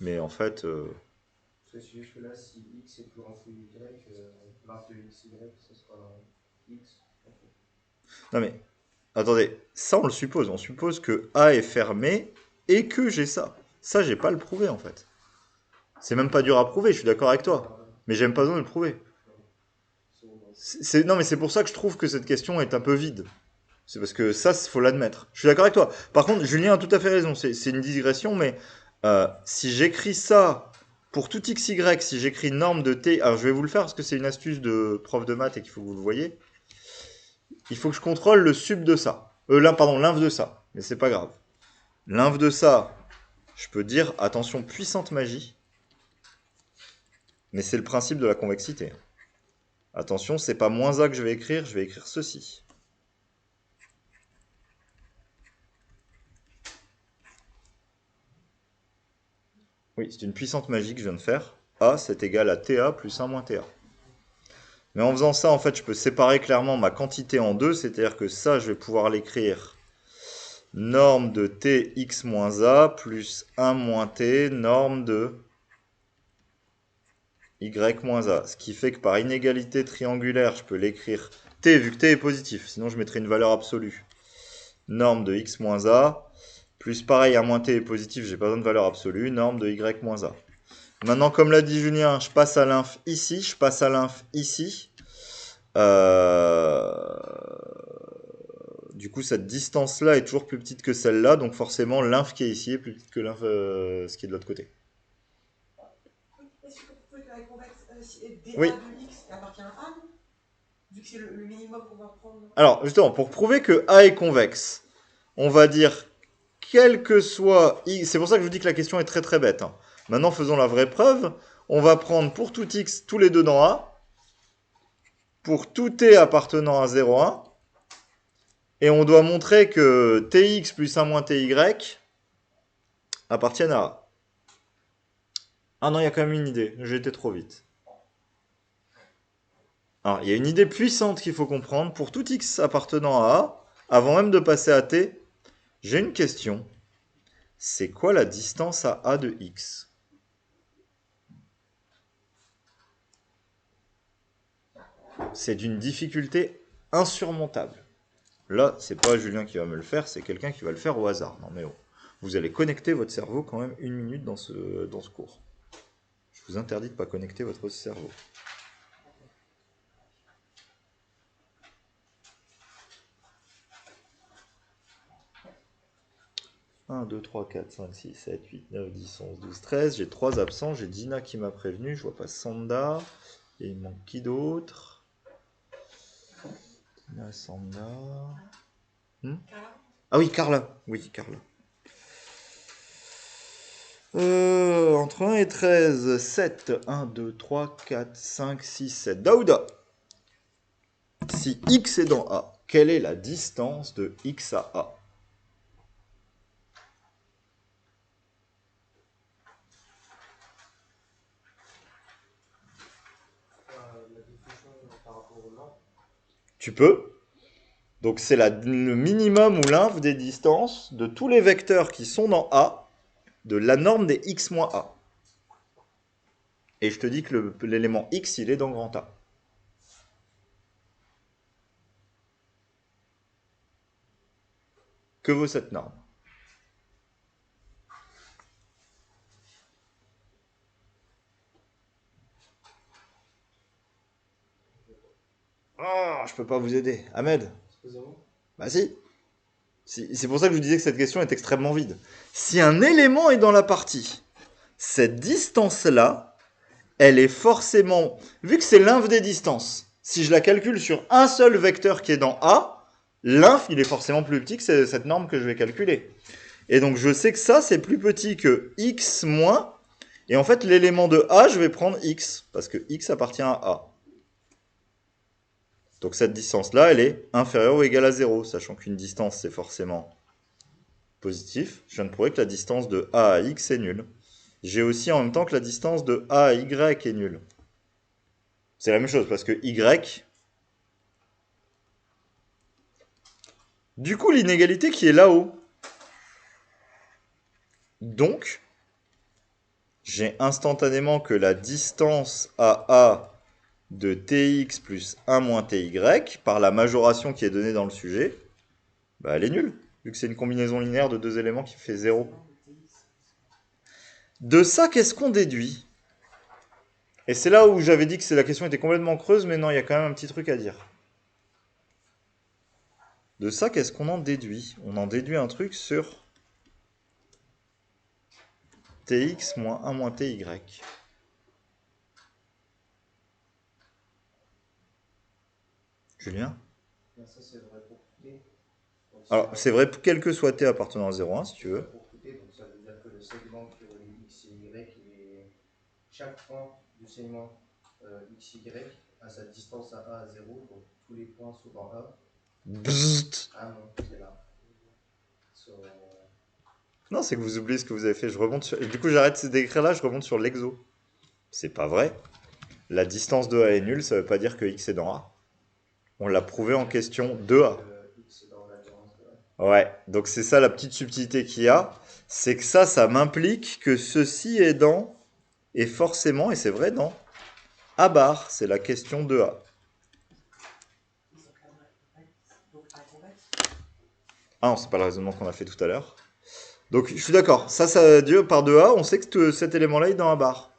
Mais en fait... Parce que c'est juste que là, si x est plus grand que y, l'arbre de x, y, ça sera x. Non mais, attendez, ça on le suppose. On suppose que A est fermé et que j'ai ça. Ça, j'ai pas à le prouver en fait. C'est même pas dur à prouver, je suis d'accord avec toi. Mais j'aime pas besoin de le prouver. Non mais c'est pour ça que je trouve que cette question est un peu vide. C'est parce que ça, il faut l'admettre. Je suis d'accord avec toi. Par contre, Julien a tout à fait raison. C'est une digression, mais si j'écris ça pour tout x, y, si j'écris norme de t, alors je vais vous le faire parce que c'est une astuce de prof de maths et qu'il faut que vous le voyez. Il faut que je contrôle le sub de ça. L'inf de ça. Mais c'est pas grave. L'inf de ça, je peux dire, attention, puissante magie. Mais c'est le principe de la convexité. Attention, c'est pas moins a que je vais écrire ceci. Oui, c'est une puissante magie que je viens de faire. A, c'est égal à TA plus 1 moins TA. Mais en faisant ça, en fait, je peux séparer clairement ma quantité en deux. C'est-à-dire que ça, je vais pouvoir l'écrire norme de tx moins a plus 1 moins t, norme de y moins a. Ce qui fait que par inégalité triangulaire, je peux l'écrire t, vu que t est positif. Sinon, je mettrais une valeur absolue. Norme de x moins a, plus pareil, 1 moins t est positif, j'ai pas besoin de valeur absolue, norme de y moins a. Maintenant, comme l'a dit Julien, je passe à l'inf ici, je passe à l'inf ici. Du coup, cette distance-là est toujours plus petite que celle-là, donc forcément, l'inf qui est ici est plus petite que l'inf ce qui est de l'autre côté. Est-ce que vous pouvez faire la convexe si dA Oui. de x appartient à A, vu que c'est le minimum qu'on va prendre? Alors, justement, pour prouver que A est convexe, on va dire, quel que soit i, c'est pour ça que je vous dis que la question est très très bête. Hein. Maintenant, faisons la vraie preuve. On va prendre pour tout x tous les deux dans A, pour tout t appartenant à 0,1, et on doit montrer que tx plus 1 moins ty appartiennent à A. Ah non, il y a quand même une idée, j'ai été trop vite. Alors, il y a une idée puissante qu'il faut comprendre. Pour tout x appartenant à A, avant même de passer à t, j'ai une question. C'est quoi la distance à A de x? C'est d'une difficulté insurmontable. Là, c'est pas Julien qui va me le faire, c'est quelqu'un qui va le faire au hasard. Non mais oh, vous allez connecter votre cerveau quand même une minute dans ce cours. Je vous interdis de ne pas connecter votre cerveau. « 1, 2, 3, 4, 5, 6, 7, 8, 9, 10, 11, 12, 13. J'ai 3 absents. J'ai Dina qui m'a prévenu. Je vois pas Sanda. Et il manque qui d'autre? Dina, Sanda. Ah oui, Carla. Oui, Carla. Entre 1 et 13, 7. 1, 2, 3, 4, 5, 6, 7. Daouda. Si x est dans A, quelle est la distance de x à A? La diffusion par rapport au nom. Tu peux. Donc c'est le minimum ou l'inf des distances de tous les vecteurs qui sont dans A de la norme des x moins A. Et je te dis que l'élément x, il est dans grand A. Que vaut cette norme? Oh, je peux pas vous aider. Ahmed? Excusez-moi. Bah si. C'est pour ça que je vous disais que cette question est extrêmement vide. Si un élément est dans la partie, cette distance-là, elle est forcément... Vu que c'est l'inf des distances, si je la calcule sur un seul vecteur qui est dans A, l'inf, il est forcément plus petit que cette norme que je vais calculer. Et donc je sais que ça, c'est plus petit que x moins. Et en fait, l'élément de A, je vais prendre x. Parce que x appartient à A. Donc cette distance-là, elle est inférieure ou égale à 0. Sachant qu'une distance, c'est forcément positif. Je viens de prouver que la distance de A à x est nulle. J'ai aussi en même temps que la distance de A à y est nulle. C'est la même chose, parce que y... Du coup, l'inégalité qui est là-haut. Donc, j'ai instantanément que la distance à A de tx plus 1 moins ty, par la majoration qui est donnée dans le sujet, bah elle est nulle, vu que c'est une combinaison linéaire de deux éléments qui fait 0. De ça, qu'est-ce qu'on déduit? Et c'est là où j'avais dit que la question était complètement creuse, mais non, il y a quand même un petit truc à dire. De ça, qu'est-ce qu'on en déduit? On en déduit un truc sur tx moins 1 moins ty. Julien? Ça, c'est vrai pour t. Alors, c'est vrai pour quel que soit t appartenant à 0,1, si tu veux. Pour t, donc ça veut dire que le segment qui relie x et y, est... chaque point du segment xy a sa distance à A à 0, donc tous les points sont dans A. Bzzzt. Ah non, c'est là. Non, c'est que vous oubliez ce que vous avez fait. Je remonte sur... Et du coup, j'arrête d'écrire là, je remonte sur l'exo. C'est pas vrai. La distance de A est nulle, ça veut pas dire que x est dans A. On l'a prouvé en question 2A. X dans la différence de A. Ouais, donc c'est ça la petite subtilité qu'il y a. C'est que ça m'implique que ceci est dans, et forcément, et c'est vrai, dans A bar. C'est la question 2A. Donc A est convexe. Ah non, c'est pas le raisonnement qu'on a fait tout à l'heure. Donc je suis d'accord. Ça Dieu par 2A, on sait que cet élément-là est dans A bar.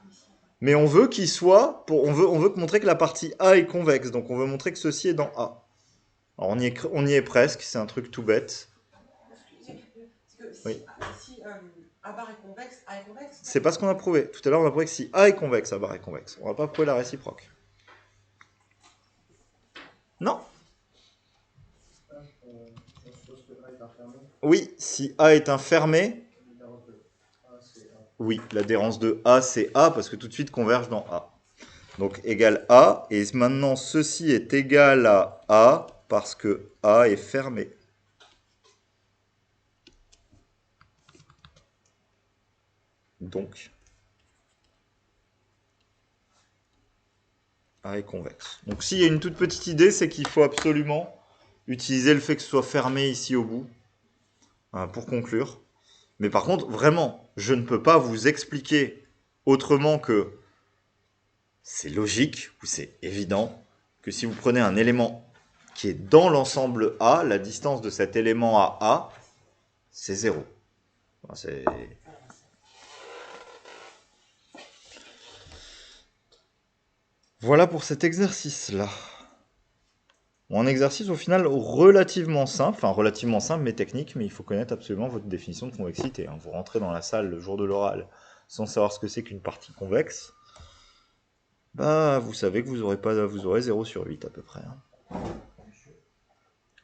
Mais on veut qu'il soit, on veut montrer que la partie A est convexe, donc on veut montrer que ceci est dans A. Alors on y est presque, c'est un truc tout bête. C'est que si, Oui. si A bar est convexe, A est convexe. C'est pas ce qu'on a prouvé. Tout à l'heure on a prouvé que si A est convexe, A bar est convexe. On va pas prouver la réciproque. Non. Je suppose que A est enfermé. Oui, si A est un fermé, L'adhérence de A, c'est A. oui, l'adhérence de A c'est A parce que tout de suite converge dans A. Donc égal A, et maintenant ceci est égal à A parce que A est fermé. Donc A est convexe. Donc s'il y a une toute petite idée, c'est qu'il faut absolument utiliser le fait que ce soit fermé ici au bout, pour conclure. Mais par contre, vraiment, je ne peux pas vous expliquer autrement que c'est logique, ou c'est évident, que si vous prenez un élément qui est dans l'ensemble A, la distance de cet élément à A, c'est 0. C'est... Voilà pour cet exercice-là. Bon, un exercice au final relativement simple, mais technique, mais il faut connaître absolument votre définition de convexité. Vous rentrez dans la salle le jour de l'oral sans savoir ce que c'est qu'une partie convexe, bah vous savez que vous aurez 0 sur 8 à peu près.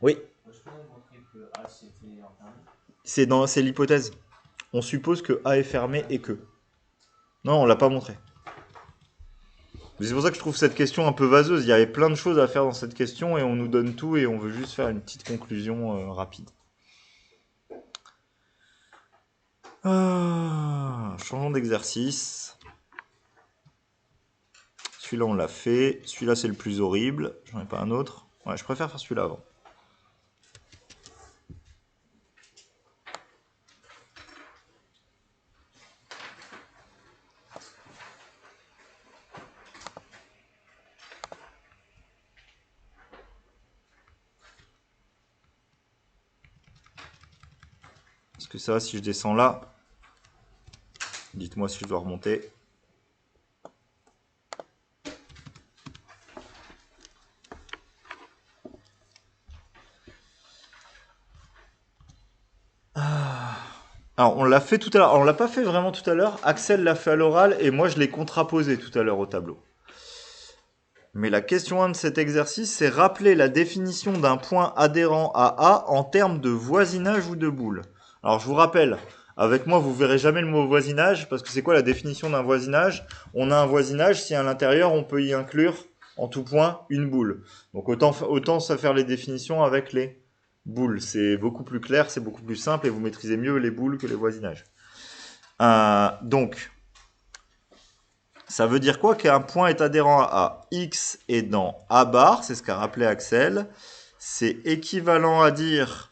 Oui. Est-ce qu'on a montré que A c'était enfermé? C'est l'hypothèse. On suppose que A est fermé et que. Non, on l'a pas montré. C'est pour ça que je trouve cette question un peu vaseuse. Il y avait plein de choses à faire dans cette question et on nous donne tout et on veut juste faire une petite conclusion rapide. Changeons d'exercice. Celui-là on l'a fait. Celui-là c'est le plus horrible. J'en ai pas un autre. Ouais, je préfère faire celui-là avant. Est-ce que ça va si je descends là? Dites-moi si je dois remonter. Alors, on l'a fait tout à l'heure. Alors, on l'a pas fait vraiment tout à l'heure. Axel l'a fait à l'oral et moi, je l'ai contraposé tout à l'heure au tableau. Mais la question 1 de cet exercice, c'est rappeler la définition d'un point adhérent à A en termes de voisinage ou de boule. Alors je vous rappelle, avec moi vous verrez jamais le mot voisinage, parce que c'est quoi la définition d'un voisinage? On a un voisinage si à l'intérieur on peut y inclure en tout point une boule. Donc autant ça faire les définitions avec les boules. C'est beaucoup plus clair, c'est beaucoup plus simple et vous maîtrisez mieux les boules que les voisinages. Donc, ça veut dire quoi qu'un point est adhérent à A? X est dans A bar, c'est ce qu'a rappelé Axel. C'est équivalent à dire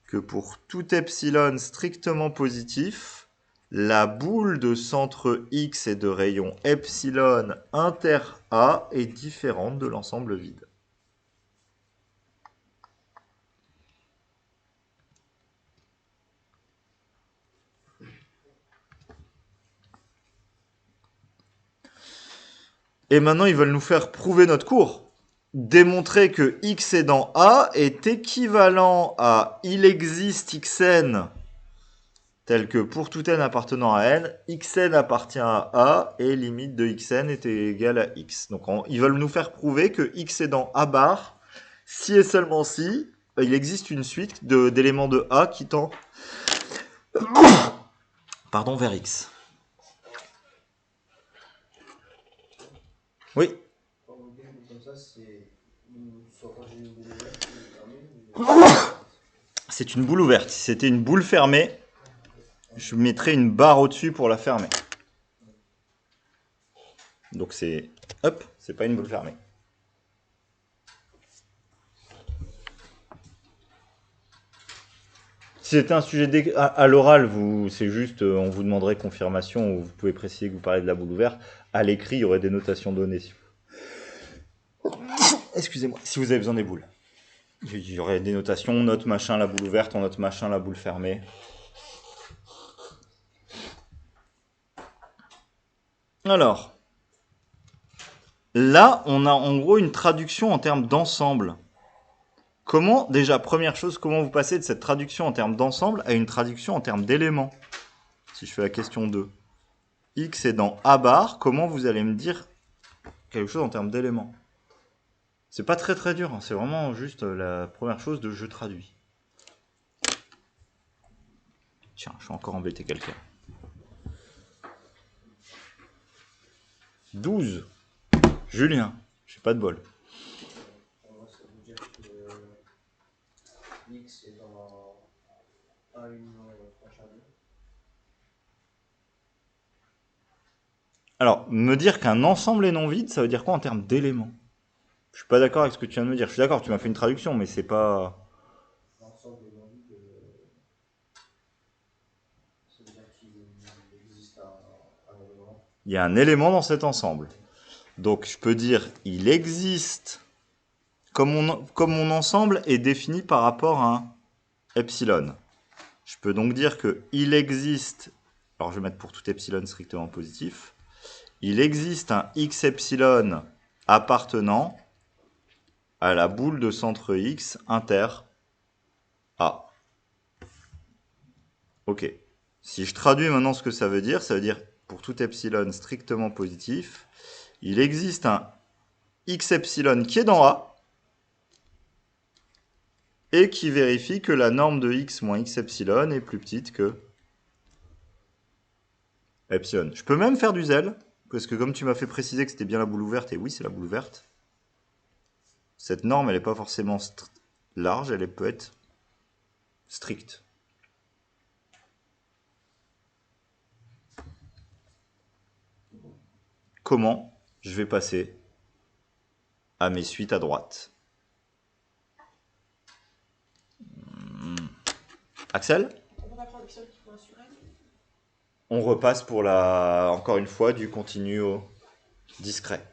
que pour tout epsilon strictement positif, la boule de centre X et de rayon epsilon inter A est différente de l'ensemble vide. Et maintenant, ils veulent nous faire prouver notre cours. Démontrer que X est dans A est équivalent à il existe Xn tel que pour tout n appartenant à n, Xn appartient à A et limite de Xn est égale à X. Donc ils veulent nous faire prouver que X est dans A bar si et seulement si il existe une suite d'éléments de A qui tend vers X. Oui. C'est une boule ouverte. Si c'était une boule fermée, je mettrais une barre au-dessus pour la fermer. Donc c'est... Hop, c'est pas une boule fermée. Si c'était un sujet à l'oral, c'est juste, on vous demanderait confirmation, ou vous pouvez préciser que vous parlez de la boule ouverte. À l'écrit, il y aurait des notations données. Excusez-moi, si vous avez besoin des boules. Il y aurait des notations, note machin la boule ouverte, on note machin la boule fermée. Alors, là, on a en gros une traduction en termes d'ensemble. Comment, déjà, première chose, comment vous passez de cette traduction en termes d'ensemble à une traduction en termes d'éléments? Si je fais la question 2. X est dans A bar, comment vous allez me dire quelque chose en termes d'éléments? C'est pas très très dur, hein. C'est vraiment juste la première chose de je traduis. Tiens, je vais encore embêter quelqu'un. 12. Julien, j'ai pas de bol. Ça veut dire que X est dans A union tranche à 2. Alors, me dire qu'un ensemble est non vide, ça veut dire quoi en termes d'éléments? Je suis pas d'accord avec ce que tu viens de me dire. Je suis d'accord, tu m'as fait une traduction, mais c'est pas... L'ensemble est non vide, ça veut dire qu'il existe un élément. Il y a un élément dans cet ensemble. Donc, je peux dire, il existe... Comme mon ensemble est défini par rapport à un epsilon. Je peux donc dire que il existe... Alors, je vais mettre pour tout epsilon strictement positif. Il existe un x epsilon appartenant à la boule de centre X inter A. Ok. Si je traduis maintenant ce que ça veut dire pour tout epsilon strictement positif, il existe un x epsilon qui est dans A et qui vérifie que la norme de x moins x epsilon est plus petite que epsilon. Je peux même faire du zèle, parce que comme tu m'as fait préciser que c'était bien la boule ouverte, et oui, c'est la boule ouverte, cette norme, elle n'est pas forcément large, elle peut être stricte. Comment je vais passer à mes suites à droite? Axel? On va pas prendre epsilon qui faut un sur n. On repasse pour encore une fois, du continu au discret.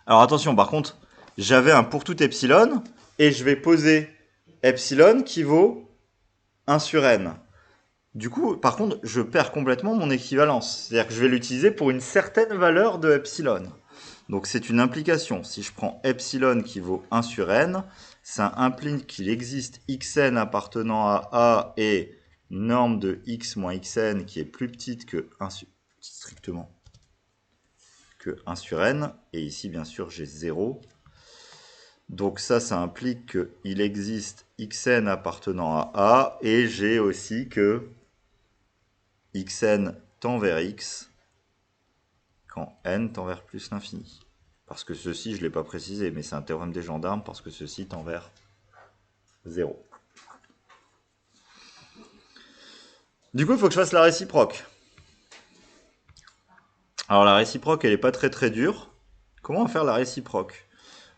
Alors attention, par contre, j'avais un pour tout epsilon, et je vais poser epsilon qui vaut 1 sur n. Du coup, par contre, je perds complètement mon équivalence. C'est-à-dire que je vais l'utiliser pour une certaine valeur de epsilon. Donc c'est une implication. Si je prends epsilon qui vaut 1 sur n, ça implique qu'il existe xn appartenant à A et norme de x moins xn qui est plus petite que 1 sur, strictement que 1 sur n. Et ici, bien sûr, j'ai 0. Donc ça implique qu'il existe xn appartenant à A, et j'ai aussi que xn tend vers x quand n tend vers plus l'infini. Parce que ceci, je ne l'ai pas précisé, mais c'est un théorème des gendarmes, parce que ceci tend vers 0. Du coup, il faut que je fasse la réciproque. Alors la réciproque, elle n'est pas très très dure. Comment faire la réciproque?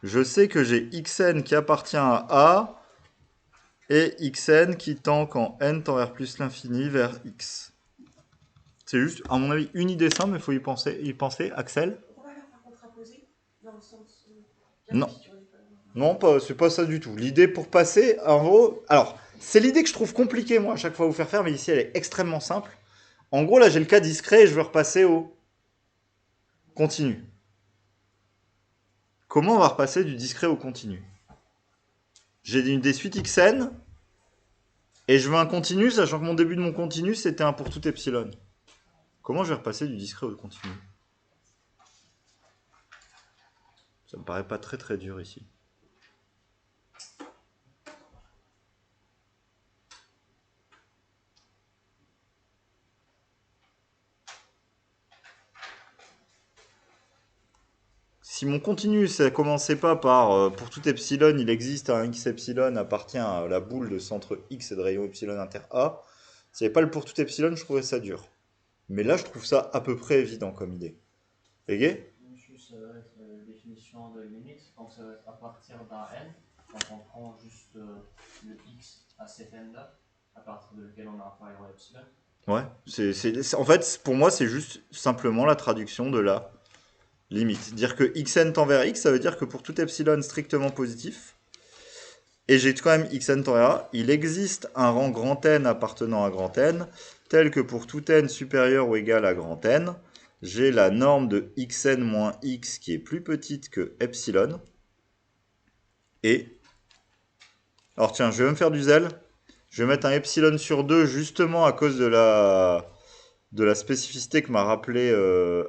Je sais que j'ai xn qui appartient à A et xn qui tend quand n tend vers plus l'infini vers x. C'est juste, à mon avis, une idée simple, mais il faut y penser. Axel? On va faire par contraposé dans le sens. Non. Non, c'est pas ça du tout. L'idée pour passer, en gros... Alors, c'est l'idée que je trouve compliquée, moi, à chaque fois à vous faire faire, mais ici, elle est extrêmement simple. En gros, là, j'ai le cas discret et je veux repasser au continu. Comment on va repasser du discret au continu? J'ai des suites xn, et je veux un continu, sachant que mon début de mon continu, c'était un pour tout epsilon. Comment je vais repasser du discret au continu? Ça me paraît pas très très dur ici. Si mon continu, ça commençait pas par pour tout epsilon, il existe un x epsilon appartient à la boule de centre x et de rayon epsilon inter A. S'il n'y avait pas le pour tout epsilon, je trouvais ça dur. Mais là, je trouve ça à peu près évident comme idée. Légué? Juste, ça va être la définition de limite, donc ça va être à partir d'un n, donc on prend juste le x à cet n-là, à partir de lequel on a inférieur à epsilon. Ouais. En fait, pour moi, c'est juste simplement la traduction de la limite. Dire que xn tend vers x, ça veut dire que pour tout epsilon strictement positif, et j'ai quand même xn tend vers a, il existe un rang grand N appartenant à grand N, tel que pour tout n supérieur ou égal à grand N, j'ai la norme de xn moins x qui est plus petite que epsilon. Et, alors tiens, je vais me faire du zèle. Je vais mettre un epsilon sur 2 justement à cause de la spécificité que m'a rappelé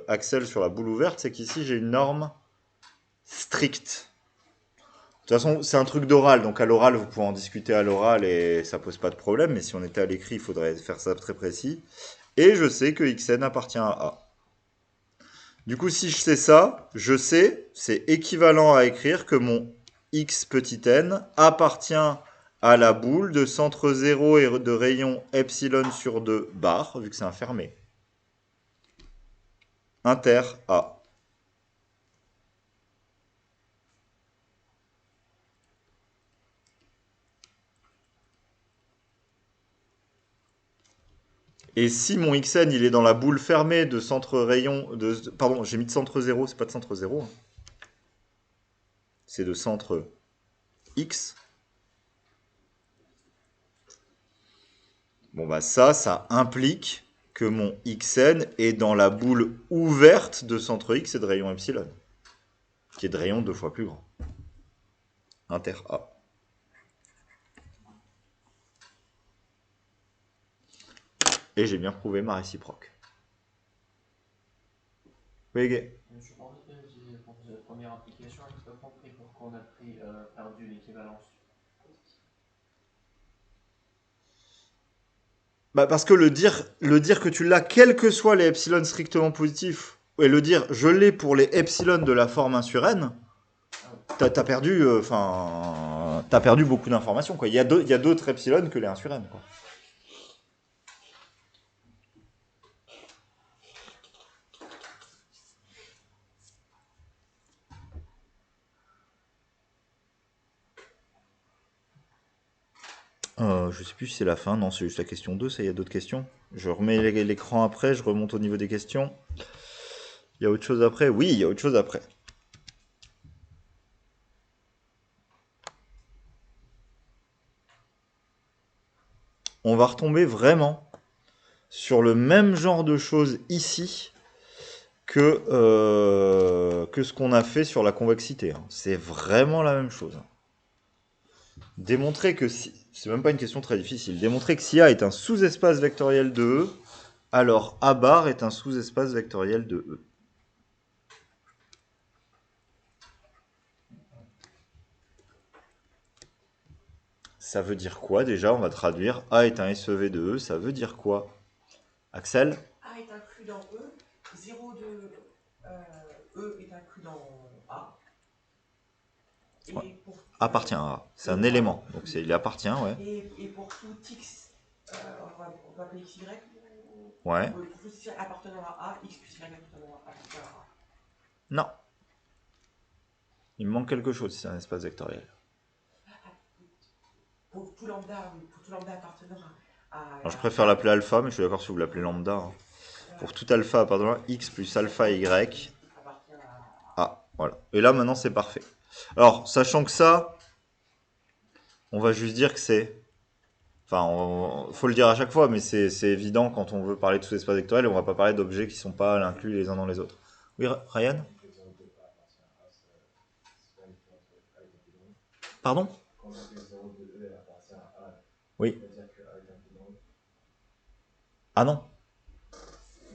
Axel sur la boule ouverte, c'est qu'ici j'ai une norme stricte. De toute façon, c'est un truc d'oral, donc à l'oral, vous pouvez en discuter à l'oral et ça pose pas de problème, mais si on était à l'écrit, il faudrait faire ça très précis. Et je sais que xn appartient à A. Du coup, si je sais ça, je sais, c'est équivalent à écrire que mon x petit n appartient à la boule de centre 0 et de rayon epsilon sur 2 bar, vu que c'est un fermé. Inter A. Et si mon xn il est dans la boule fermée de centre rayon de, pardon, j'ai mis de centre 0, c'est pas de centre 0. C'est de centre x. Bon bah ça implique que mon xn est dans la boule ouverte de centre x et de rayon epsilon, qui est de rayon 2 fois plus grand. Inter A. Et j'ai bien prouvé ma réciproque. Oui, gay. Je pense que pour la première application, je n'ai pas compris pourquoi on a perdu l'équivalence. Bah parce que le dire que tu l'as, quels que soient les epsilon strictement positifs, et le dire je l'ai pour les epsilon de la forme 1 sur n, t'as perdu, t'as perdu beaucoup d'informations, quoi. Il y a d'autres epsilon que les 1 sur n, quoi. Je sais plus si c'est la fin, non, c'est juste la question 2, ça, il y a d'autres questions. Je remets l'écran après, je remonte au niveau des questions. Il y a autre chose après? Oui, il y a autre chose après. On va retomber vraiment sur le même genre de choses ici que ce qu'on a fait sur la convexité. C'est vraiment la même chose. Démontrer que si... C'est même pas une question très difficile. Démontrer que si A est un sous-espace vectoriel de E, alors A bar est un sous-espace vectoriel de E. ça veut dire quoi déjà? On va traduire. A est un SEV de E, ça veut dire quoi? Axel? A est inclus dans E, 0 de E est inclus dans A. Et Ouais. pour, Appartient à A. C'est un élément. Donc il appartient, ouais. et pour tout X, on va appeler XY. Ouais. Pour tout X appartenant à A, X plus Y appartenant à A. Non. Il me manque quelque chose si c'est un espace vectoriel. Pour tout lambda, oui, pour tout lambda appartenant à Alors je préfère l'appeler alpha, mais je suis d'accord si vous l'appelez lambda. Hein. Pour tout alpha appartenant à X plus alpha Y. appartient à Ah, voilà. Et là maintenant c'est parfait. Alors, sachant que ça, on va juste dire que c'est... Enfin, faut le dire à chaque fois, mais c'est évident quand on veut parler de sous-espace vectoriel, on va pas parler d'objets qui sont pas inclus les uns dans les autres. Oui, Ryan? Pardon? Oui. Ah non.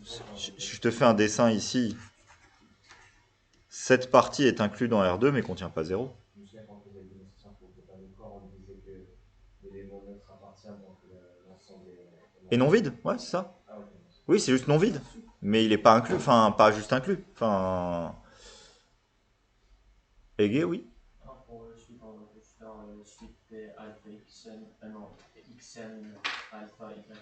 Je te fais un dessin ici. Cette partie est inclue dans R2, mais contient pas 0. Et non vide? Ouais, c'est ça. Oui, c'est juste non vide. Mais il est pas inclus, enfin, pas juste inclus. Enfin... Égé, oui. Pour le suite, on va juste faire le suite des alpha xn, non, xn alpha yn.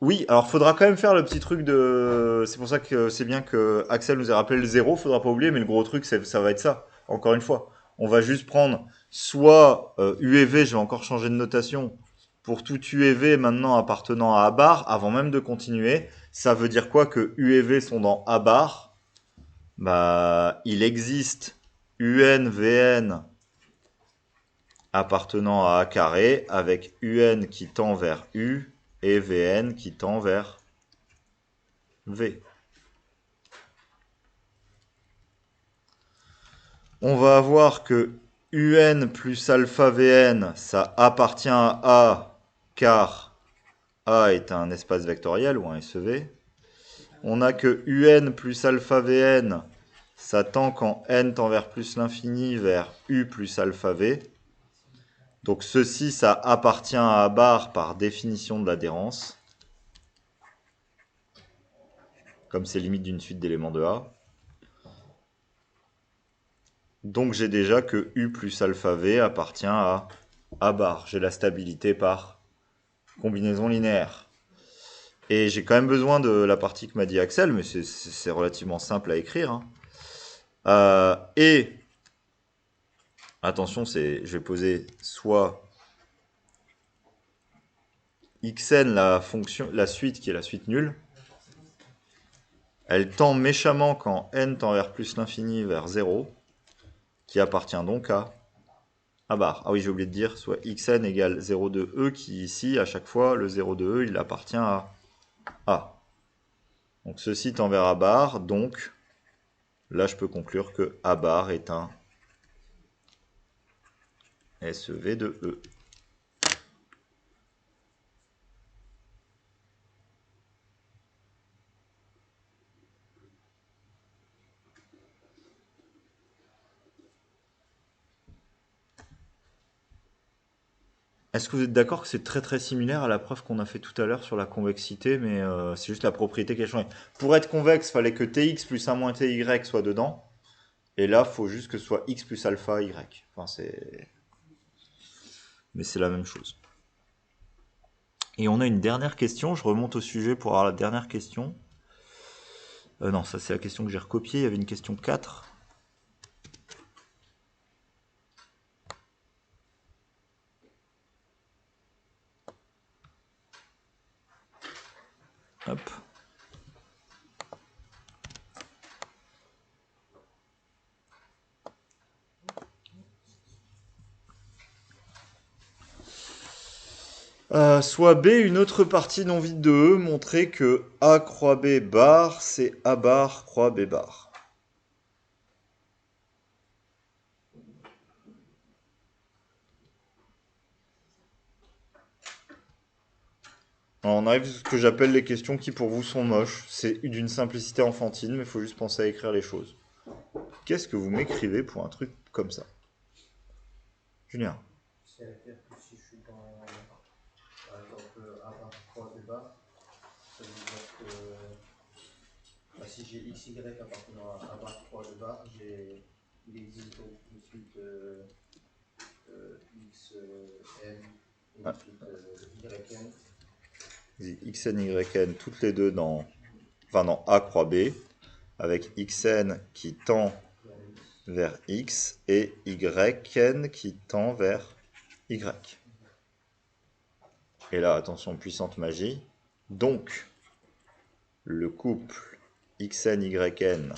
Oui, alors faudra quand même faire le petit truc de... C'est pour ça que c'est bien que Axel nous ait rappelé le 0, faudra pas oublier, mais le gros truc, ça va être ça. Encore une fois, on va juste prendre soit U et V, je vais encore changer de notation, pour tout U et V maintenant appartenant à A bar, avant même de continuer. Ça veut dire quoi que U et V sont dans A bar? Bah, il existe UN, VN appartenant à A carré, avec UN qui tend vers U et VN qui tend vers V. On va avoir que UN plus alpha VN, ça appartient à A, car A est un espace vectoriel ou un SEV. On a que UN plus alpha VN, ça tend quand N tend vers plus l'infini vers U plus alpha V. Donc ceci, ça appartient à A bar par définition de l'adhérence, comme c'est limite d'une suite d'éléments de A. Donc j'ai déjà que U plus alpha V appartient à A bar. J'ai la stabilité par combinaison linéaire. Et j'ai quand même besoin de la partie que m'a dit Axel, mais c'est relativement simple à écrire. Hein. Et, attention, je vais poser soit xn, la suite qui est la suite nulle. Elle tend méchamment quand n tend vers plus l'infini vers 0, qui appartient donc à A bar. Ah oui, j'ai oublié de dire, soit xn égale 0 de E, qui ici, à chaque fois, le 0 de E, il appartient à A. Donc ceci tend vers A bar, donc là je peux conclure que A bar est un SEV de E. Est-ce que vous êtes d'accord que c'est très très similaire à la preuve qu'on a fait tout à l'heure sur la convexité, mais c'est juste la propriété qui a changé. Pour être convexe, il fallait que Tx plus 1 moins Ty soit dedans. Et là, il faut juste que ce soit x plus alpha y. Enfin, mais c'est la même chose. Et on a une dernière question. Je remonte au sujet pour avoir la dernière question. Non, ça c'est la question que j'ai recopiée. Il y avait une question 4. Hop. Soit B, une autre partie non vide de E, montrer que A croix B bar, c'est A bar croix B bar. Alors on arrive à ce que j'appelle les questions qui pour vous sont moches. C'est d'une simplicité enfantine, mais il faut juste penser à écrire les choses. Qu'est-ce que vous m'écrivez pour un truc comme ça? Julien? C'est à faire plus si j'ai x, y appartenant à bar 3 de bar, il existe donc une suite x, n, et une suite y, n. xn, yn, toutes les deux dans A croix B, avec xn qui tend vers x et yn qui tend vers y. Et là, attention, puissante magie. Donc, le couple xn, yn,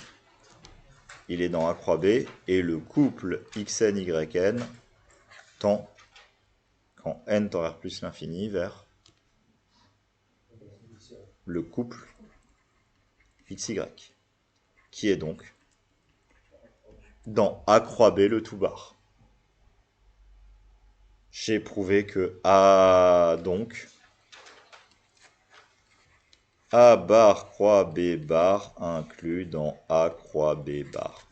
il est dans A croix B, et le couple xn, yn tend, quand n tend vers plus l'infini, vers le couple xy, qui est donc dans A croix B le tout bar. J'ai prouvé que donc A bar croix B bar inclus dans A croix B bar.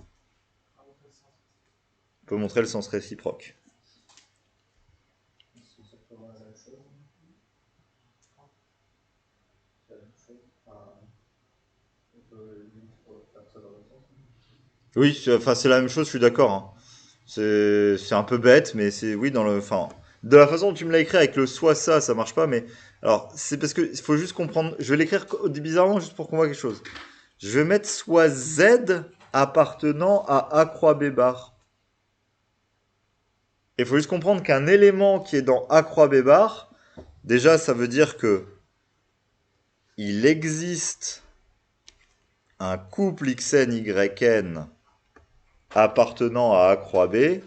On peut montrer le sens réciproque. C'est exactement la même chose. C'est la même chose. On peut faire ça dans le sens. Oui, c'est la même chose, je suis d'accord. Hein. C'est un peu bête, mais c'est oui dans le. Enfin, de la façon dont tu me l'as écrit avec le soit ça marche pas. Mais alors, c'est parce que il faut juste comprendre. Je vais l'écrire bizarrement juste pour qu'on voit quelque chose. Je vais mettre soit z appartenant à A croix B bar. Il faut juste comprendre qu'un élément qui est dans A croix B bar, déjà, ça veut dire que il existe un couple xn, yn appartenant à A croix B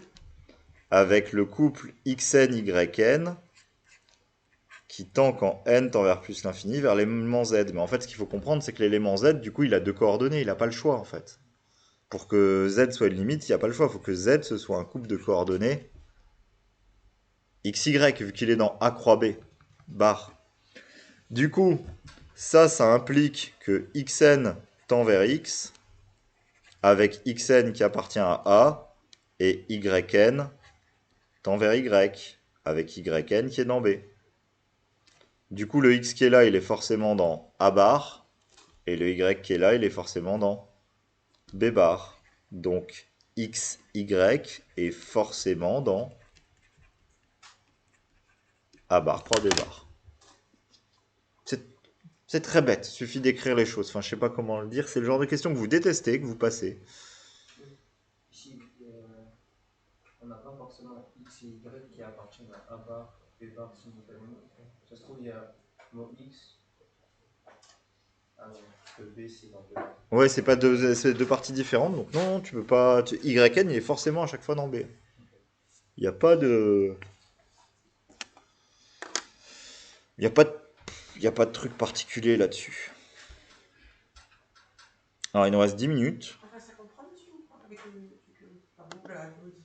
avec le couple xn, yn qui tend quand n tend vers plus l'infini vers l'élément z. Mais en fait, ce qu'il faut comprendre, c'est que l'élément z, du coup, il a deux coordonnées, il n'a pas le choix, en fait. Pour que z soit une limite, il n'y a pas le choix. Il faut que z, ce soit un couple de coordonnées xy, vu qu'il est dans A croix B, bar. Du coup, ça implique que xn tend vers x, avec xn qui appartient à A, et yn tend vers y, avec yn qui est dans B. Du coup, le x qui est là, il est forcément dans A bar, et le y qui est là, il est forcément dans B bar. Donc, xy est forcément dans A bar croix B bar. C'est très bête, il suffit d'écrire les choses. Enfin, je sais pas comment le dire, c'est le genre de question que vous détestez, que vous passez. Ici, on n'a pas forcément x et y qui appartiennent à A bar, B bar simultanément. Ça se trouve, il y a mot x. Ah non, que B c'est dans B bar. Ouais, c'est deux parties différentes, donc non, tu peux pas. Yn, il est forcément à chaque fois dans B. Il n'y a pas de. Il n'y a pas de truc particulier là-dessus. Alors, il nous reste 10 minutes. Enfin, ça comprend dessus ou pas avec le pas beau là, je me dis.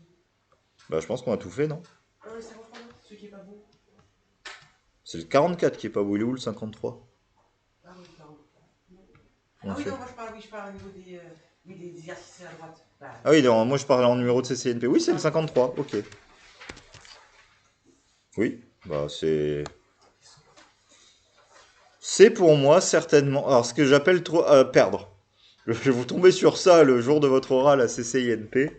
Bah, je pense qu'on a tout fait, non? Ah oui, ça comprend ce qui est pas beau. C'est le 44 qui est pas beau, il est où le 53? Ah oui, pardon. On Ah oui, fait. non, moi je parle au niveau des exercices à droite. Bah, Ah oui, non, moi je parlais en numéro de CCNP. Oui, c'est le 53, ok. Oui, bah c'est. C'est pour moi certainement. Alors, ce que j'appelle perdre. Je vais vous tomber sur ça le jour de votre oral à CCINP.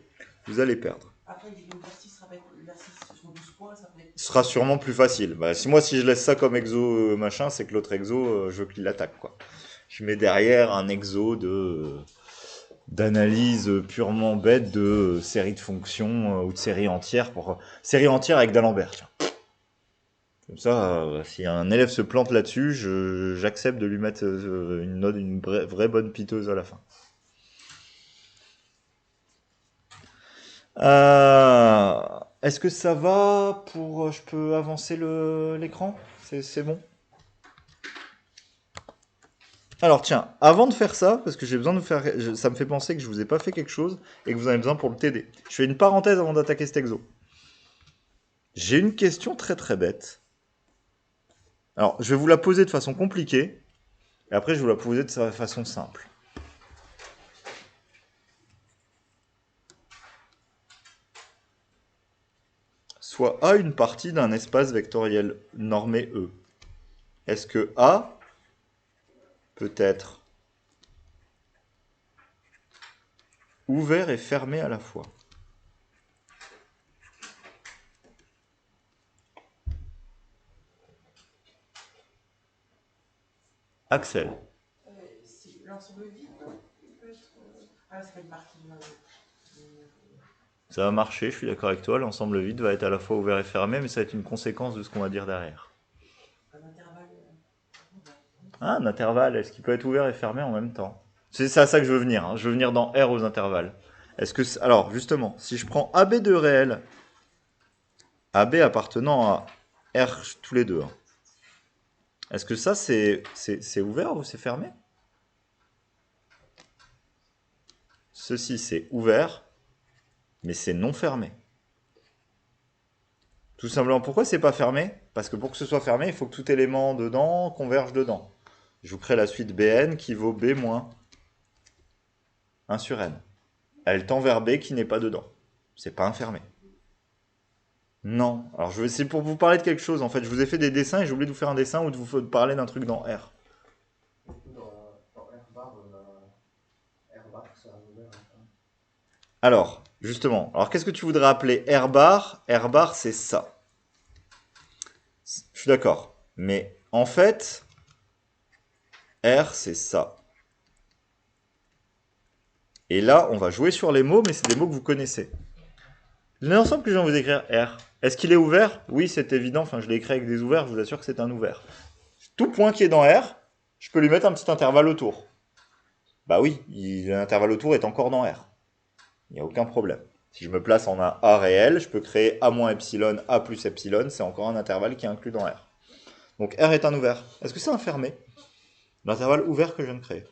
Vous allez perdre. après, l'exercice sera avec l'exercice sur 12 points, ça peut être. Ce sera sûrement plus facile. Bah, si je laisse ça comme exo machin, c'est que l'autre exo, je veux qu'il l'attaque, quoi. Je mets derrière un exo d'analyse purement bête de série de fonctions ou de série entière série entière avec d'Alembert. Tiens. Comme ça, si un élève se plante là-dessus, j'accepte de lui mettre une vraie bonne piteuse à la fin. Est-ce que ça va pour... Je peux avancer l'écran? C'est bon? Alors tiens, avant de faire ça, parce que j'ai besoin de faire... Ça me fait penser que je vous ai pas fait quelque chose et que vous en avez besoin pour le TD. Je fais une parenthèse avant d'attaquer cet exo. J'ai une question très très bête. Alors, je vais vous la poser de façon compliquée, et après je vais vous la poser de façon simple. Soit A une partie d'un espace vectoriel normé E. Est-ce que A peut être ouvert et fermé à la fois. Axel. Si l'ensemble vide, non, il peut être. Ah, ça peut être marqué. Ça va marcher, je suis d'accord avec toi. L'ensemble vide va être à la fois ouvert et fermé, mais ça va être une conséquence de ce qu'on va dire derrière. Un intervalle. Ah, un intervalle, est-ce qu'il peut être ouvert et fermé en même temps? C'est à ça que je veux venir. Hein. Je veux venir dans R aux intervalles. Alors, justement, si je prends AB de réel, AB appartenant à R tous les deux, hein, est-ce que ça, c'est ouvert ou c'est fermé? Ceci, c'est ouvert, mais c'est non fermé. Tout simplement, pourquoi c'est pas fermé? Parce que pour que ce soit fermé, il faut que tout élément dedans converge dedans. Je vous crée la suite Bn qui vaut B moins 1 sur N. Elle tend vers B qui n'est pas dedans. C'est pas un fermé. Non. Alors, c'est pour vous parler de quelque chose. En fait, je vous ai fait des dessins et j'ai oublié de vous faire un dessin ou de vous parler d'un truc dans R. Dans R bar, R bar, ça a ouvert. Alors, justement, qu'est-ce que tu voudrais appeler R bar? R bar, c'est ça. Je suis d'accord. Mais en fait, R, c'est ça. Et là, on va jouer sur les mots, mais c'est des mots que vous connaissez. L'ensemble que je viens de vous écrire, R, est-ce qu'il est ouvert? Oui, c'est évident. Enfin, je l'ai écrit avec des ouverts, je vous assure que c'est un ouvert. Tout point qui est dans R, je peux lui mettre un petit intervalle autour. Bah oui, l'intervalle autour est encore dans R. Il n'y a aucun problème. Si je me place en un A réel, je peux créer A moins epsilon, A plus epsilon, c'est encore un intervalle qui est inclus dans R. Donc R est un ouvert. Est-ce que c'est un fermé? L'intervalle ouvert que je viens de créer.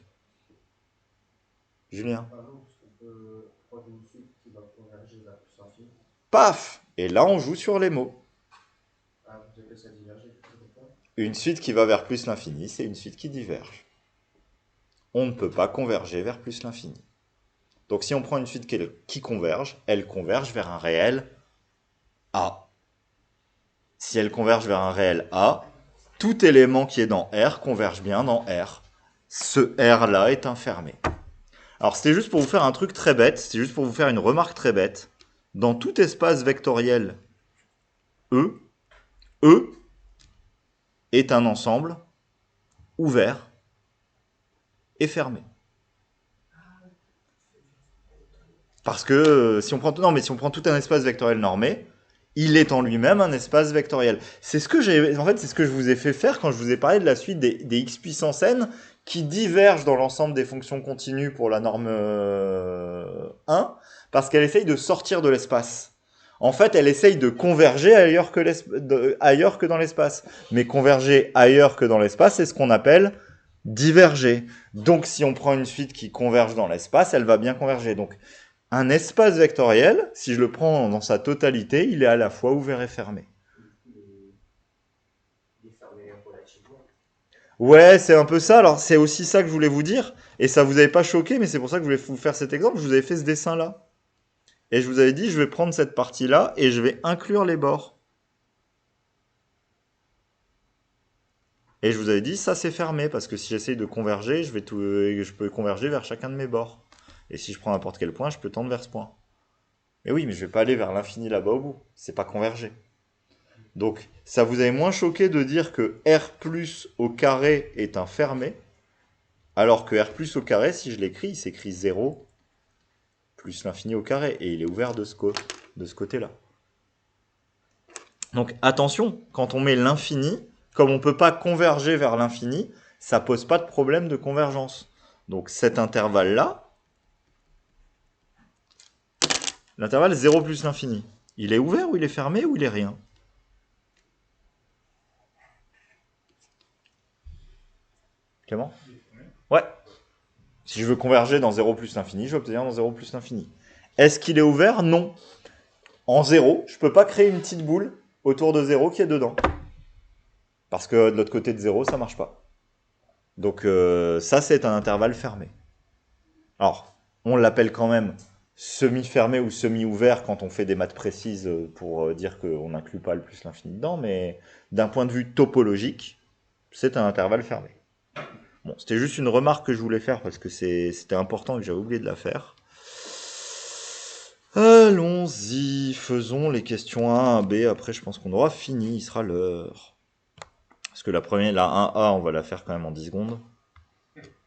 Julien. Ah non, parce qu'on peut prendre une suite qui va converger vers plus l'infini. Paf! Et là, on joue sur les mots. Ah, vous appelez ça diverger, Une suite qui va vers plus l'infini, c'est une suite qui diverge. On ne peut pas converger vers plus l'infini. Donc si on prend une suite qui converge, elle converge vers un réel A. Si elle converge vers un réel A, tout élément qui est dans R converge bien dans R. Ce R-là est un fermé. Alors c'était juste pour vous faire un truc très bête, c'était juste pour vous faire une remarque très bête. Dans tout espace vectoriel E est un ensemble ouvert et fermé. Parce que si on prend tout un espace vectoriel normé, il est en lui-même un espace vectoriel. C'est ce que je vous ai fait faire quand je vous ai parlé de la suite des x puissance n qui divergent dans l'ensemble des fonctions continues pour la norme 1, parce qu'elle essaye de sortir de l'espace. En fait, elle essaye de converger ailleurs que dans l'espace. Mais converger ailleurs que dans l'espace, c'est ce qu'on appelle diverger. Donc, si on prend une suite qui converge dans l'espace, elle va bien converger. Donc, un espace vectoriel, si je le prends dans sa totalité, il est à la fois ouvert et fermé. Il est fermé relativement. Ouais, c'est un peu ça. Alors, c'est aussi ça que je voulais vous dire. Et ça vous avait pas choqué, mais c'est pour ça que je voulais vous faire cet exemple. Je vous avais fait ce dessin-là. Et je vous avais dit, je vais prendre cette partie-là et je vais inclure les bords. Et je vous avais dit, ça c'est fermé, parce que si j'essaye de converger, je peux converger vers chacun de mes bords. Et si je prends n'importe quel point, je peux tendre vers ce point. Mais oui, mais je vais pas aller vers l'infini là-bas au bout. C'est pas converger. Donc, ça vous avait moins choqué de dire que R plus au carré est un fermé, alors que R plus au carré, si je l'écris, il s'écrit 0 plus l'infini au carré, et il est ouvert de ce côté-là. Donc, attention, quand on met l'infini, comme on ne peut pas converger vers l'infini, ça pose pas de problème de convergence. Donc, cet intervalle-là, l'intervalle 0 plus l'infini, il est ouvert ou il est fermé ou il est rien? Clément? Ouais. Si je veux converger dans 0 plus l'infini, je vais obtenir dans 0 plus l'infini. Est-ce qu'il est ouvert? Non. En 0, je ne peux pas créer une petite boule autour de 0 qui est dedans. Parce que de l'autre côté de 0, ça ne marche pas. Donc ça, c'est un intervalle fermé. Alors, on l'appelle quand même semi-fermé ou semi-ouvert quand on fait des maths précises pour dire qu'on n'inclut pas le plus l'infini dedans, mais d'un point de vue topologique, c'est un intervalle fermé. Bon, c'était juste une remarque que je voulais faire parce que c'était important et que j'avais oublié de la faire. Allons-y, faisons les questions 1, 1B. Après, je pense qu'on aura fini, il sera l'heure. Parce que la première, la 1A, on va la faire quand même en 10 secondes.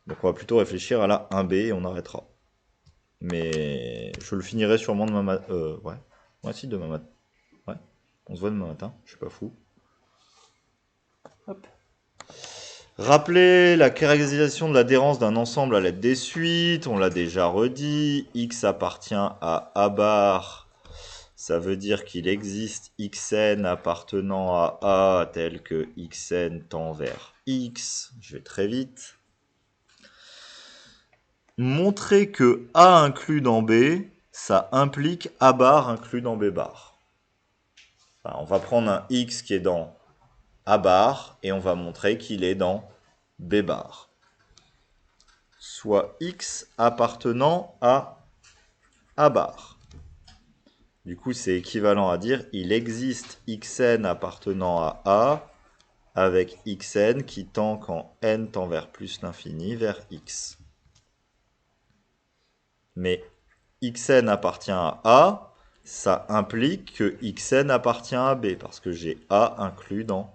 Donc on va plutôt réfléchir à la 1B et on arrêtera. Mais je le finirai sûrement demain matin. Ouais. Ouais, si, demain matin. Ouais. On se voit demain matin, je suis pas fou. Hop. Rappelez la caractérisation de l'adhérence d'un ensemble à l'aide des suites. On l'a déjà redit. X appartient à A bar. Ça veut dire qu'il existe Xn appartenant à A tel que Xn tend vers X. Je vais très vite. Montrer que A inclus dans B, ça implique A bar inclus dans B bar. Enfin, on va prendre un X qui est dans A bar et on va montrer qu'il est dans B bar. Soit X appartenant à A bar. Du coup, c'est équivalent à dire il existe Xn appartenant à A avec Xn qui tend quand n tend vers plus l'infini vers X. Mais Xn appartient à A, ça implique que Xn appartient à B, parce que j'ai A inclus dans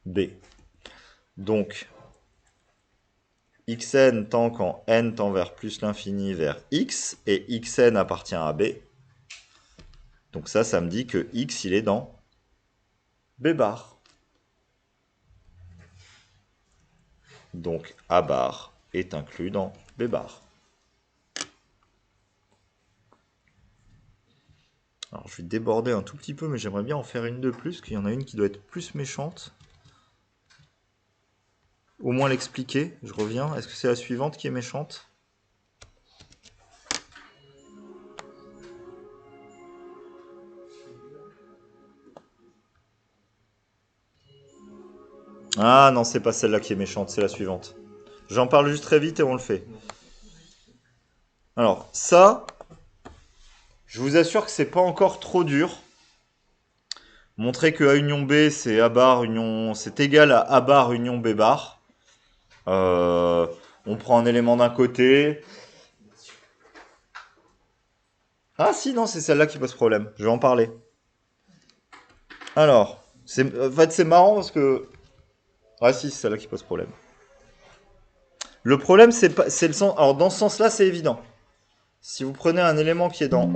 B. Donc, Xn tend quand n tend vers plus l'infini vers X, et Xn appartient à B. Donc ça me dit que X, il est dans B bar. Donc A bar est inclus dans B bar. Alors je vais déborder un tout petit peu, mais j'aimerais bien en faire une de plus, qu'il y en a une qui doit être plus méchante. Au moins l'expliquer, je reviens. Est-ce que c'est la suivante qui est méchante? Ah non, c'est pas celle-là qui est méchante, c'est la suivante. J'en parle juste très vite et on le fait. Alors, ça, je vous assure que c'est pas encore trop dur. Montrer que A union B, c'est A bar union, c'est égal à A bar union B bar. On prend un élément d'un côté. Ah si, non, c'est celle-là qui pose problème. Je vais en parler. Alors, en fait, c'est marrant parce que... Ah si, c'est celle-là qui pose problème. Le problème, c'est le sens... Alors, dans ce sens-là, c'est évident. Si vous prenez un élément qui est dans...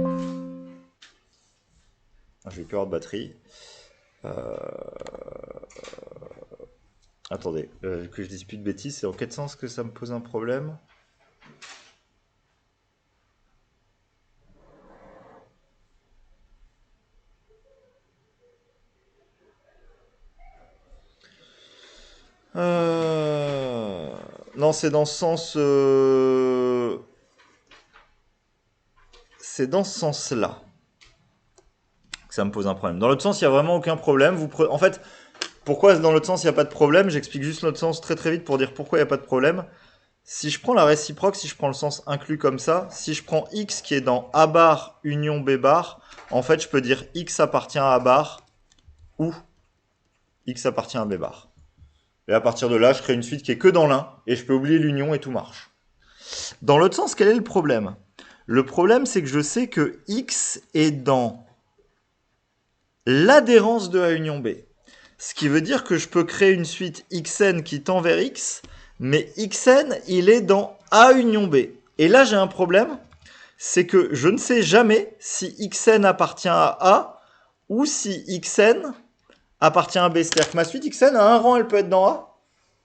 Ah, je vais plus avoir de batterie. Attendez, que je dise plus de bêtises, c'est en quel sens que ça me pose un problème? Non, c'est dans ce sens... C'est dans ce sens-là que ça me pose un problème. Dans l'autre sens, il n'y a vraiment aucun problème. En fait, pourquoi dans l'autre sens, il n'y a pas de problème? J'explique juste l'autre sens très très vite pour dire pourquoi il n'y a pas de problème. Si je prends la réciproque, si je prends le sens inclus comme ça, si je prends x qui est dans A bar union B bar, en fait, je peux dire x appartient à A bar ou x appartient à B bar. Et à partir de là, je crée une suite qui est que dans l'un, et je peux oublier l'union et tout marche. Dans l'autre sens, quel est le problème? Le problème, c'est que je sais que x est dans l'adhérence de A union B. Ce qui veut dire que je peux créer une suite xn qui tend vers x, mais xn, il est dans A union B. Et là, j'ai un problème, c'est que je ne sais jamais si xn appartient à A ou si xn appartient à B. C'est-à-dire que ma suite xn, à un rang, elle peut être dans A.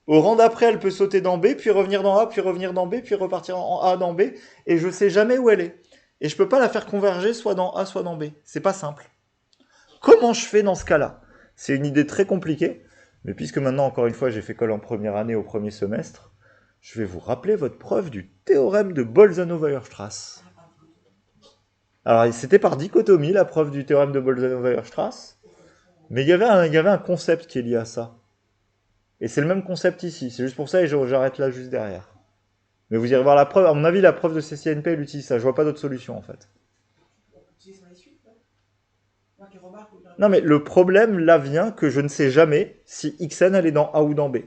Au rang d'après, elle peut sauter dans B, puis revenir dans A, puis revenir dans B, puis repartir en A dans B. Et je ne sais jamais où elle est. Et je ne peux pas la faire converger soit dans A, soit dans B. C'est pas simple. Comment je fais dans ce cas-là? C'est une idée très compliquée, mais puisque maintenant, encore une fois, j'ai fait colle en première année au premier semestre, je vais vous rappeler votre preuve du théorème de Bolzano-Weierstrass. Alors, c'était par dichotomie, la preuve du théorème de Bolzano-Weierstrass, mais il y avait un concept qui est lié à ça. Et c'est le même concept ici, c'est juste pour ça et j'arrête là juste derrière. Mais vous irez voir la preuve, à mon avis, la preuve de CCNP, elle utilise ça, je vois pas d'autre solution en fait. Non, mais le problème là vient que je ne sais jamais si xn elle est dans A ou dans B.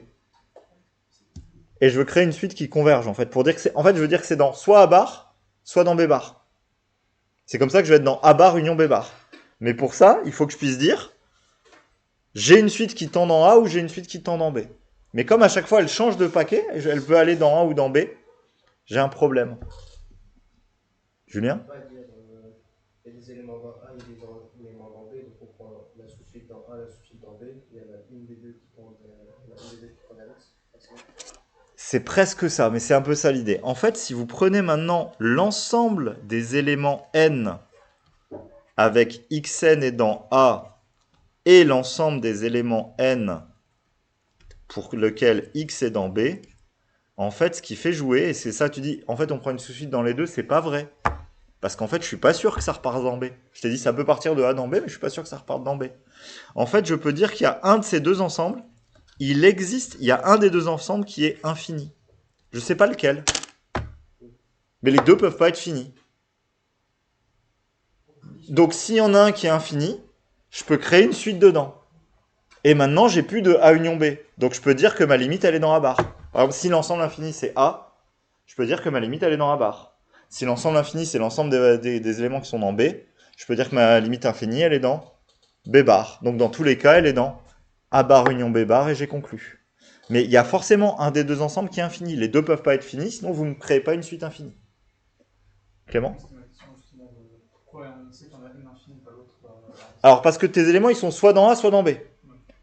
Et je veux créer une suite qui converge en fait pour dire que c'est. En fait, je veux dire que c'est dans soit A bar, soit dans B bar. C'est comme ça que je vais être dans A bar union B bar. Mais pour ça, il faut que je puisse dire j'ai une suite qui tend dans A ou j'ai une suite qui tend dans B. Mais comme à chaque fois elle change de paquet, elle peut aller dans A ou dans B, j'ai un problème. Julien? On va dire, il y a des éléments dans A, il y a des éléments dans B, donc on prend la sous-suite dans A, la sous-suite dans B, il y en a une des deux qui prend l'X. C'est presque ça, mais c'est un peu ça l'idée. En fait, si vous prenez maintenant l'ensemble des éléments n avec xn est dans A et l'ensemble des éléments n pour lequel x est dans B, en fait, ce qui fait jouer, et c'est ça, tu dis, en fait, on prend une sous-suite dans les deux, c'est pas vrai. Parce qu'en fait, je suis pas sûr que ça reparte dans B. Je t'ai dit, ça peut partir de A dans B, mais je suis pas sûr que ça reparte dans B. En fait, je peux dire qu'il y a un de ces deux ensembles, il y a un des deux ensembles qui est infini. Je sais pas lequel. Mais les deux peuvent pas être finis. Donc, s'il y en a un qui est infini, je peux créer une suite dedans. Et maintenant, j'ai plus de A union B. Donc, je peux dire que ma limite, elle est dans A bar. Par exemple, si l'ensemble infini, c'est A, je peux dire que ma limite, elle est dans A bar. Si l'ensemble infini, c'est l'ensemble des éléments qui sont dans B, je peux dire que ma limite infinie, elle est dans B bar. Donc, dans tous les cas, elle est dans A bar union B bar et j'ai conclu. Mais il y a forcément un des deux ensembles qui est infini. Les deux peuvent pas être finis, sinon vous ne créez pas une suite infinie. Clément? C'était ma question justement de pourquoi on sait qu'il y en a une infinie, pas l'autre. Alors, parce que tes éléments, ils sont soit dans A, soit dans B.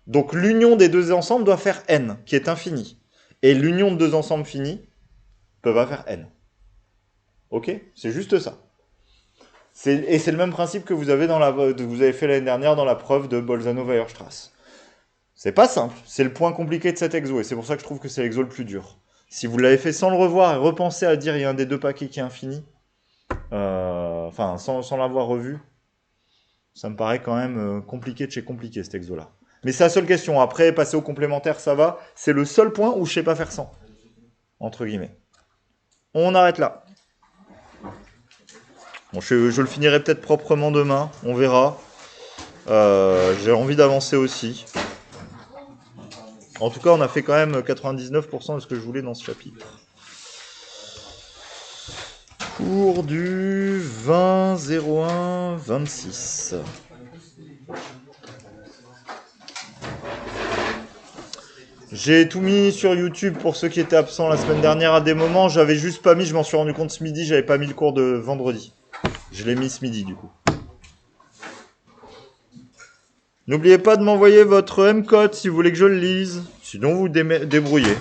Donc, l'union des deux ensembles doit faire n, qui est infini. Et l'union de deux ensembles finis peut pas faire n. Ok? C'est juste ça. Et c'est le même principe que vous avez fait l'année dernière dans la preuve de Bolzano-Weierstrass. C'est pas simple, c'est le point compliqué de cet exo, et c'est pour ça que je trouve que c'est l'exo le plus dur. Si vous l'avez fait sans le revoir et repenser à dire il y a un des deux paquets qui est infini, sans l'avoir revu, ça me paraît quand même compliqué de chez compliqué cet exo-là. Mais c'est la seule question. Après, passer au complémentaire, ça va. C'est le seul point où je sais pas faire sans. Entre guillemets. On arrête là. Bon, je le finirai peut-être proprement demain. On verra. J'ai envie d'avancer aussi. En tout cas, on a fait quand même 99% de ce que je voulais dans ce chapitre. Cours du 20-01-26. J'ai tout mis sur YouTube pour ceux qui étaient absents la semaine dernière à des moments. J'avais juste pas mis, je m'en suis rendu compte ce midi, j'avais pas mis le cours de vendredi. Je l'ai mis ce midi du coup. N'oubliez pas de m'envoyer votre M-code si vous voulez que je le lise. Sinon vous débrouillez.